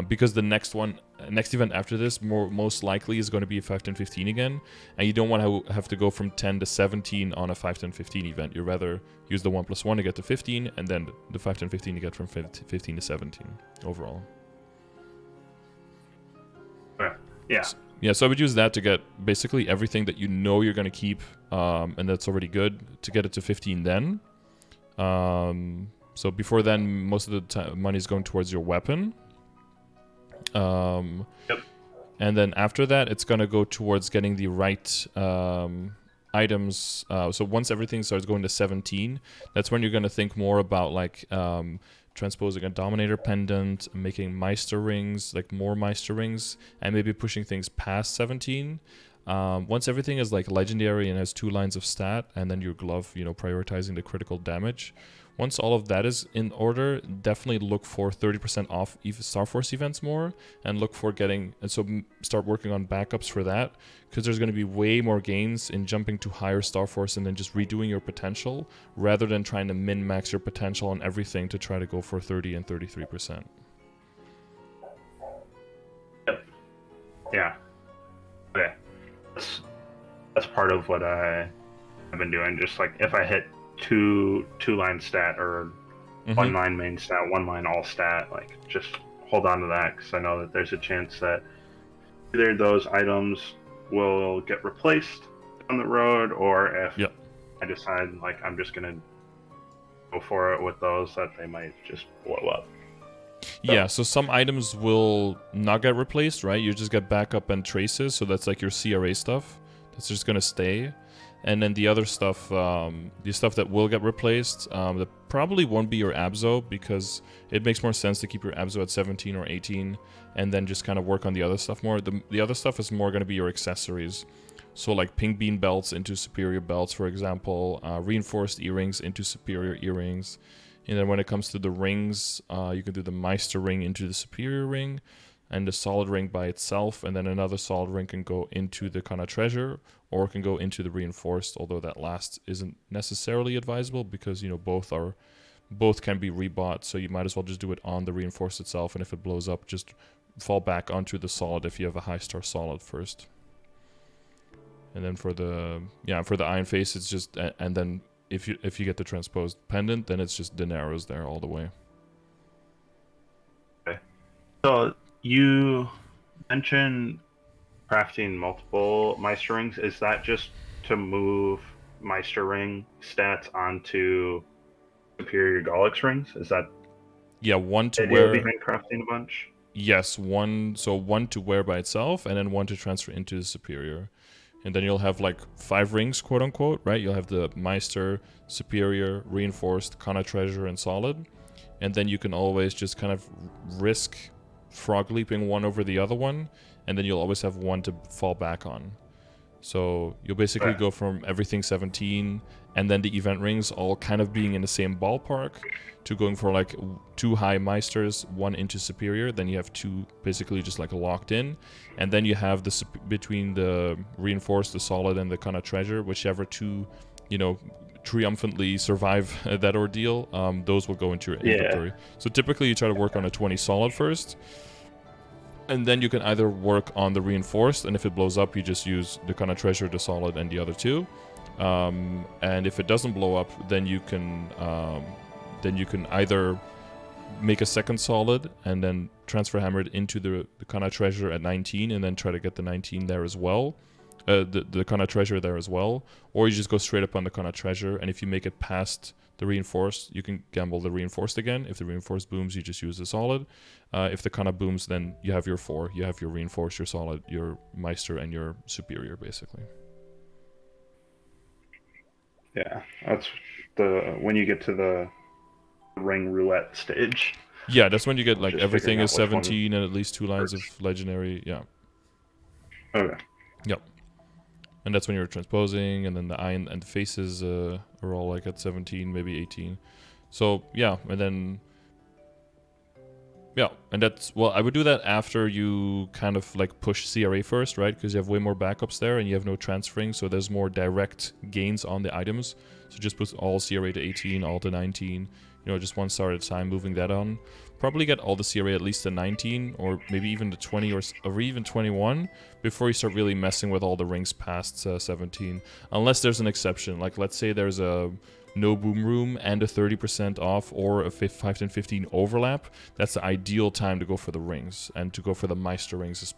because the next event after this most likely is going to be a 5, 10, 15 again, and you don't want to have to go from 10 to 17 on a 5, 10, 15 event. You rather use the 1+1 to get to 15, and then the 5, 10, 15 to get from 15 to 17 overall. Yeah. Yeah, so I would use that to get basically everything that you know you're going to keep, and that's already good, to get it to 15 then. So before then, most of the money is going towards your weapon. Yep. And then after that, it's going to go towards getting the right items. So once everything starts going to 17, that's when you're going to think more about like transposing a Dominator pendant, making Meister rings, like more Meister rings, and maybe pushing things past 17. Once everything is like legendary and has 2 lines of stat, and then your glove, you know, prioritizing the critical damage. Once all of that is in order, definitely look for 30% off Star Force events more, and look for getting, and so start working on backups for that, because there's going to be way more gains in jumping to higher Star Force and then just redoing your potential, rather than trying to min-max your potential on everything to try to go for 30 and 33%. Yep. Yeah. Okay. That's part of what I've been doing. Just like if I hit two line stat or 1 line main stat, 1 line all stat, like just hold on to that, because I know that there's a chance that either those items will get replaced on the road, or if I decide like I'm just gonna go for it with those, that they might just blow up. Yeah, so some items will not get replaced, right? You just get backup and traces, so that's like your CRA stuff. That's just gonna stay. And then the other stuff, the stuff that will get replaced, that probably won't be your Abso, because it makes more sense to keep your Abso at 17 or 18, and then just kind of work on the other stuff more. The other stuff is more going to be your accessories. So like pink bean belts into superior belts, for example, reinforced earrings into superior earrings. And then when it comes to the rings, you can do the Meister ring into the superior ring, and the solid ring by itself, and then another solid ring can go into the kind of treasure, or it can go into the reinforced, although that last isn't necessarily advisable, because, you know, both can be rebought, so you might as well just do it on the reinforced itself, and if it blows up, just fall back onto the solid if you have a high star solid first. And then for the Iron Face, it's just, and then if you get the transposed pendant, then it's just Dineros there all the way. Okay. So you mentioned crafting multiple Meister rings. Is that just to move Meister ring stats onto superior Gollix rings? Is that Yeah, one to the idea wear. behind crafting a bunch? Yes, one. So one to wear by itself, and then one to transfer into the superior. And then you'll have like 5 rings, quote unquote, right? You'll have the Meister, Superior, Reinforced, Kana Treasure, and Solid. And then you can always just kind of risk frog leaping one over the other one, and then you'll always have one to fall back on. So you'll basically go from everything 17 and then the event rings all kind of being in the same ballpark to going for like 2 high Meisters, 1 into Superior. Then you have 2 basically just like locked in. And then you have the between the Reinforced, the Solid, and the kind of Treasure, whichever 2, you know, triumphantly survive that ordeal, those will go into your inventory. So typically you try to work on a 20 Solid first. And then you can either work on the Reinforced, and if it blows up, you just use the kind of Treasure, the Solid, and the other 2. And if it doesn't blow up, then you can either make a second Solid and then transfer hammer it into the kind of Treasure at 19, and then try to get the 19 there as well, the kind of Treasure there as well, or you just go straight up on the kind of Treasure, and if you make it past the Reinforced, you can gamble the Reinforced again. If the Reinforced booms, you just use the Solid. If the Kana booms, then you have your 4. You have your Reinforced, your Solid, your Meister, and your Superior, basically. Yeah, that's when you get to the ring roulette stage. Yeah, that's when you get like Just everything is figuring out which 17 and at least 2 lines of legendary. Yeah. Okay. Yep. And that's when you're transposing, and then the eye and the faces are all like at 17, maybe 18. So yeah, and then yeah, and that's, well, I would do that after you kind of like push CRA first, right? Because you have way more backups there, and you have no transferring, so there's more direct gains on the items. So just put all CRA to 18, all to 19. You know, just 1 star at a time, moving that on. Probably get all the CRA at least to 19, or maybe even to 20 or even 21 before you start really messing with all the rings past 17. Unless there's an exception, like let's say there's a no boom room and a 30% off or a 5, 10, 15 overlap. That's the ideal time to go for the rings and to go for the Meister rings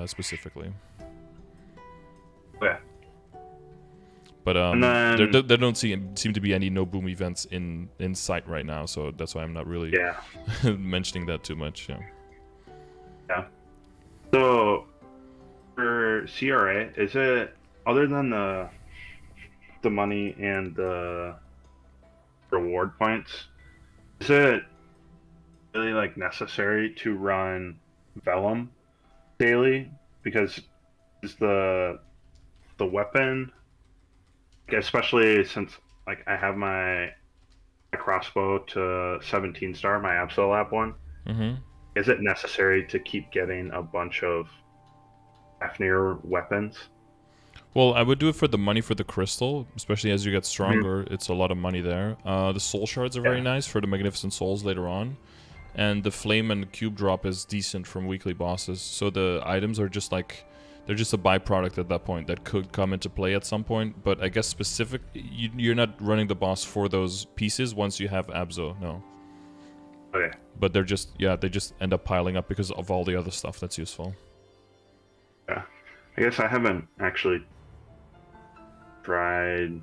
specifically. Yeah. But then, there don't seem to be any no boom events in sight right now, so that's why I'm not really mentioning that too much. Yeah. Yeah. So for CRA, is it, other than the money and the reward points, is it really like necessary to run Vellum daily? Because is the weapon, especially since like I have my crossbow to 17 star, my Absolab one. Mm-hmm. Is it necessary to keep getting a bunch of Fafnir weapons? Well, I would do it for the money for the crystal, especially as you get stronger. It's a lot of money there. The soul shards are very nice for the magnificent souls later on, and the flame and cube drop is decent from weekly bosses. So the items are just like, they're just a byproduct at that point that could come into play at some point. But I guess you're not running the boss for those pieces once you have Abzo, no. Okay. But they're just, they just end up piling up because of all the other stuff that's useful. Yeah. I guess I haven't actually tried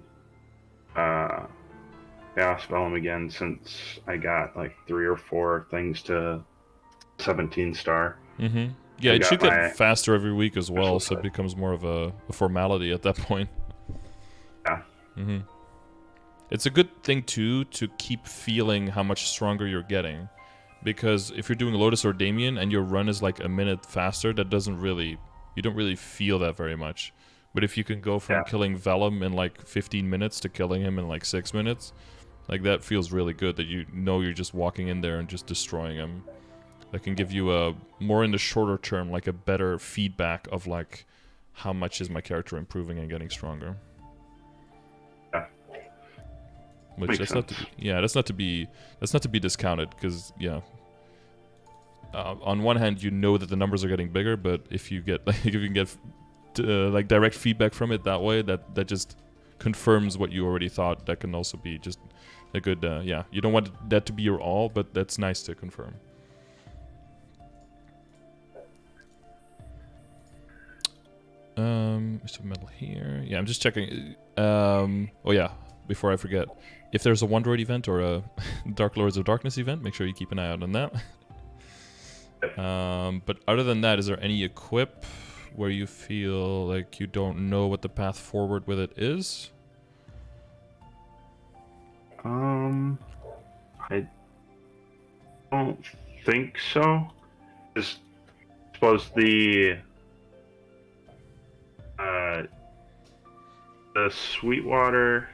Chaos Vellum again since I got like 3 or 4 things to 17 star. Mm-hmm. Yeah, it should get faster every week as well, so it becomes more of a formality at that point. Yeah. Mm-hmm. It's a good thing, too, to keep feeling how much stronger you're getting. Because if you're doing Lotus or Damien and your run is like a minute faster, that doesn't really... You don't really feel that very much. But if you can go from killing Vellum in like 15 minutes to killing him in like 6 minutes, like that feels really good, that you know you're just walking in there and just destroying him. That can give you a more in the shorter term, like a better feedback of like how much is my character improving and getting stronger. Yeah. Which that's not to be discounted, because on one hand you know that the numbers are getting bigger, but if you get if you can get like direct feedback from it that way, that just confirms what you already thought. That can also be just a good you don't want that to be your all, but that's nice to confirm. Mr. Metal here. Yeah, I'm just checking. Oh yeah, before I forget, if there's a Wondroid event or a Dark Lords of Darkness event, make sure you keep an eye out on that. But other than that, is there any equip where you feel like you don't know what the path forward with it is? I don't think so. Just suppose the Sweetwater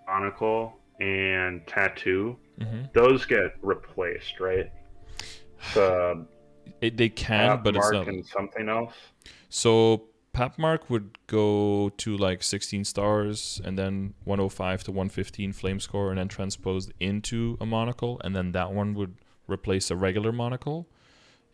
monocle and tattoo, those get replaced, right? They can, but it's not. And something else. So Papmark would go to like 16 stars, and then 105 to 115 flame score, and then transposed into a monocle, and then that one would replace a regular monocle.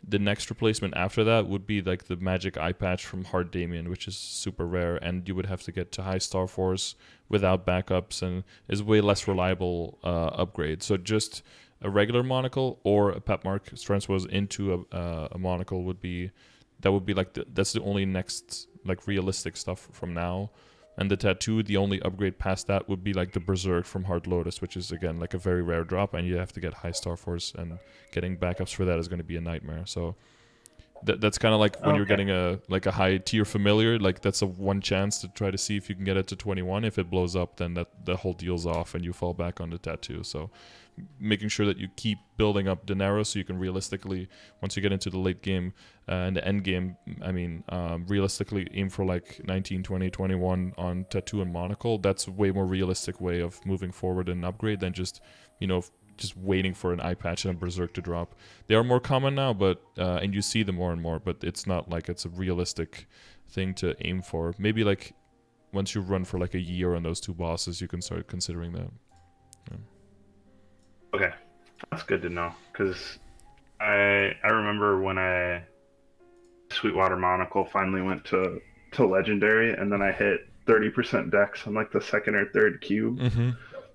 The next replacement after that would be like the magic eye patch from Hard Damien, which is super rare, and you would have to get to high star force without backups, and is way less reliable upgrade. So just a regular monocle or a Papmark transpose into a monocle would be like that's the only next like realistic stuff from now. And the tattoo, the only upgrade past that would be like the Berserk from Hard Lotus, which is again like a very rare drop, and you have to get high star force, and getting backups for that is going to be a nightmare. So that's kind of like when you're getting a high tier familiar, like that's a one chance to try to see if you can get it to 21. If it blows up, then the whole deal's off and you fall back on the tattoo. So making sure that you keep building up Dinero so you can realistically, once you get into the late game and the end game, I mean, realistically aim for like 19, 20, 21 on tattoo and monocle. That's a way more realistic way of moving forward and upgrade than just, just waiting for an eye patch and a Berserk to drop. They are more common now, but and you see them more and more, but it's not like it's a realistic thing to aim for. Maybe like once you run for like a year on those two bosses, you can start considering that. Yeah. Okay, that's good to know, because I remember when Sweetwater Monocle finally went to Legendary, and then I hit 30% dex on like the second or third cube.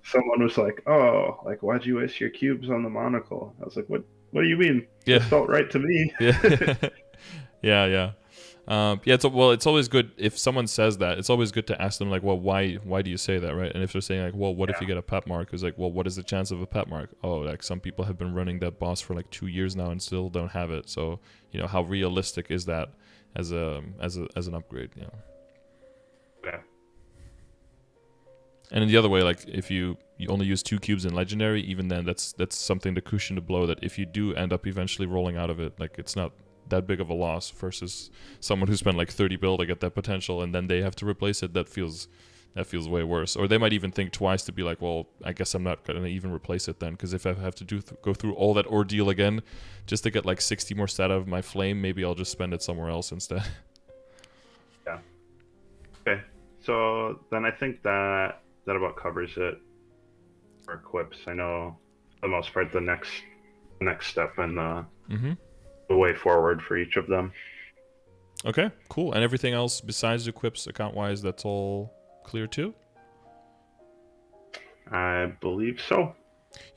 Someone was like, "Oh, like why'd you waste your cubes on the monocle?" I was like, "What do you mean?" Yeah. It felt right to me. Yeah. It's always good if someone says that. It's always good to ask them like, well, why do you say that, right? And if they're saying like, well, what if you get a Papmark? It's like, well, what is the chance of a Papmark? Oh, like some people have been running that boss for like 2 years now and still don't have it. So how realistic is that as an upgrade? Yeah. And in the other way, like if you only use 2 cubes in Legendary, even then that's something to cushion the blow that if you do end up eventually rolling out of it, like it's not that big of a loss versus someone who spent like 30 bill to get that potential and then they have to replace it. That feels way worse. Or they might even think twice to be like, well, I guess I'm not gonna even replace it then, because if I have to go through all that ordeal again just to get like 60 more stat out of my flame, maybe I'll just spend it somewhere else instead. Yeah. Okay. So then I think that about covers it for equips. I know for the most part the next step and the way forward for each of them. Okay, cool. And everything else besides equips account wise, that's all clear too? I believe so.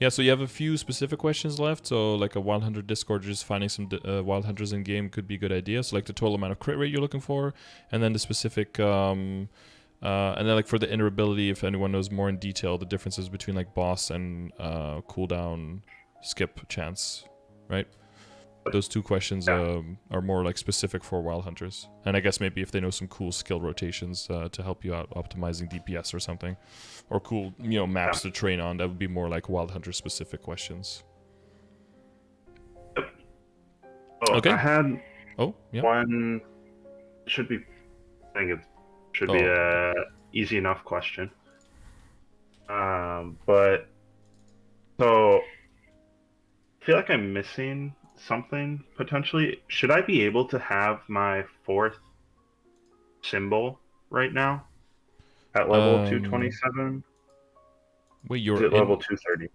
Yeah, so you have a few specific questions left. So like a Wild Hunter Discord, just finding some Wild Hunters in game could be a good idea. So like the total amount of crit rate you're looking for, and then the specific and then like for the inner-ability, if anyone knows more in detail, the differences between like boss and cooldown skip chance, right? Those 2 questions are more like specific for Wild Hunters. And I guess maybe if they know some cool skill rotations to help you out optimizing DPS or something, or cool maps to train on, that would be more like Wild Hunter specific questions. Yep. Oh, okay. I had one. I think it should be a easy enough question. But so I feel like I'm missing something potentially. Should I be able to have my 4th symbol right now at level 227? Wait, you're at level 230?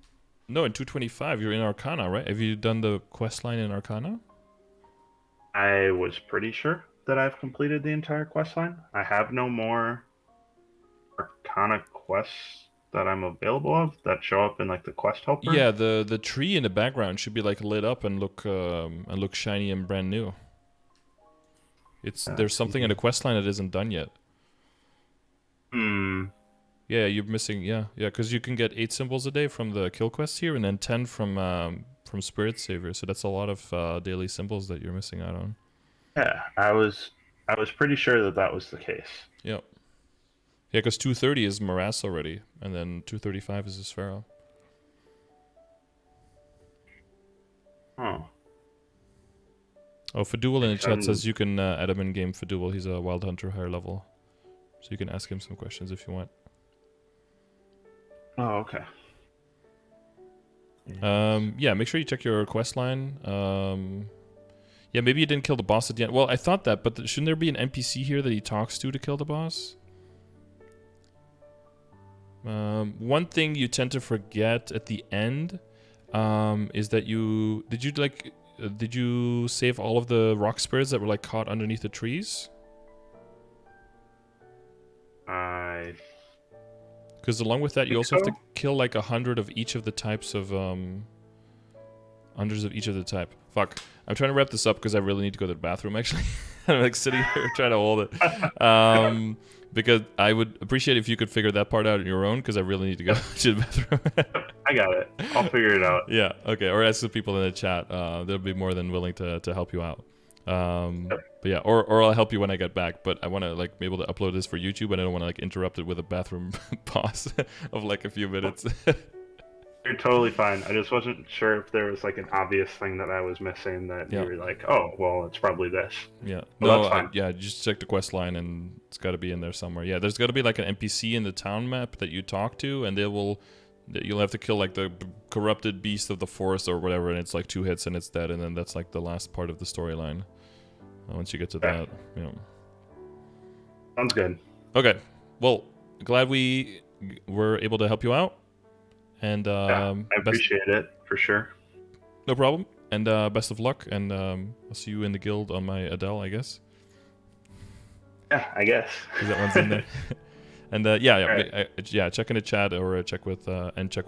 No, in 225 you're in Arcana, right? Have you done the quest line in Arcana? I was pretty sure that I've completed the entire quest line. I have no more Arcana quests that I'm available of that show up in like the quest helper. Yeah, the tree in the background should be like lit up and look shiny and brand new. There's something in the quest line that isn't done yet. Yeah, you're missing. Yeah, because you can get 8 symbols a day from the kill quests here, and then 10 from Spirit Savior. So that's a lot of daily symbols that you're missing out on. Yeah, I was pretty sure that was the case. Yep. Yeah, because 230 is Morass already, and then 235 is Sphero. Oh. Oh, Fadul in the chat says you can add him in game. Fadul, he's a Wild Hunter higher level, so you can ask him some questions if you want. Oh, okay. Yeah, make sure you check your quest line. Yeah, maybe you didn't kill the boss at the end. Well, I thought that, but shouldn't there be an NPC here that he talks to kill the boss? One thing you tend to forget at the end is that did you save all of the rock spirits that were like caught underneath the trees? Because along with that, you also have to kill like 100 of each of the types of hundreds of each of the type. Fuck. I'm trying to wrap this up because I really need to go to the bathroom, actually. I'm like sitting here trying to hold it. Because I would appreciate if you could figure that part out on your own, because I really need to go to the bathroom. I got it. I'll figure it out. Yeah, okay. Or ask the people in the chat. They'll be more than willing to help you out. But yeah, or I'll help you when I get back. But I want to like be able to upload this for YouTube, and I don't want to like interrupt it with a bathroom pause of like a few minutes. You're totally fine. I just wasn't sure if there was like an obvious thing that I was missing that you were like, oh, well, it's probably this. Yeah. Well, no, that's fine. Yeah, just check the quest line and it's got to be in there somewhere. Yeah, there's got to be like an NPC in the town map that you talk to, and you'll have to kill like the corrupted beast of the forest or whatever, and it's like 2 hits and it's dead, and then that's like the last part of the storyline. Once you get to that, you know. Sounds good. Okay. Well, glad we were able to help you out. And I appreciate it for sure. No problem. And best of luck. And I'll see you in the guild on my Adele, I guess. Yeah, I guess. Because that one's in there. And right. Check in the chat or check with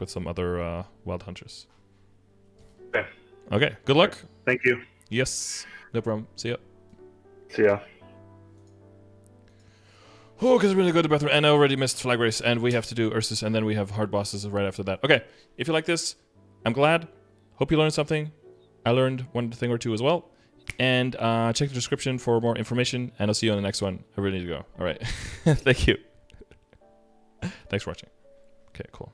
some other wild hunters. Okay. Okay. Good luck. Thank you. Yes. No problem. See ya. See ya. Oh, because we're going to go to the bathroom, and I already missed Flag Race, and we have to do Ursus, and then we have hard bosses right after that. Okay, if you like this, I'm glad. Hope you learned something. I learned one thing or two as well. And check the description for more information, and I'll see you on the next one. I really need to go. All right. Thank you. Thanks for watching. Okay, cool.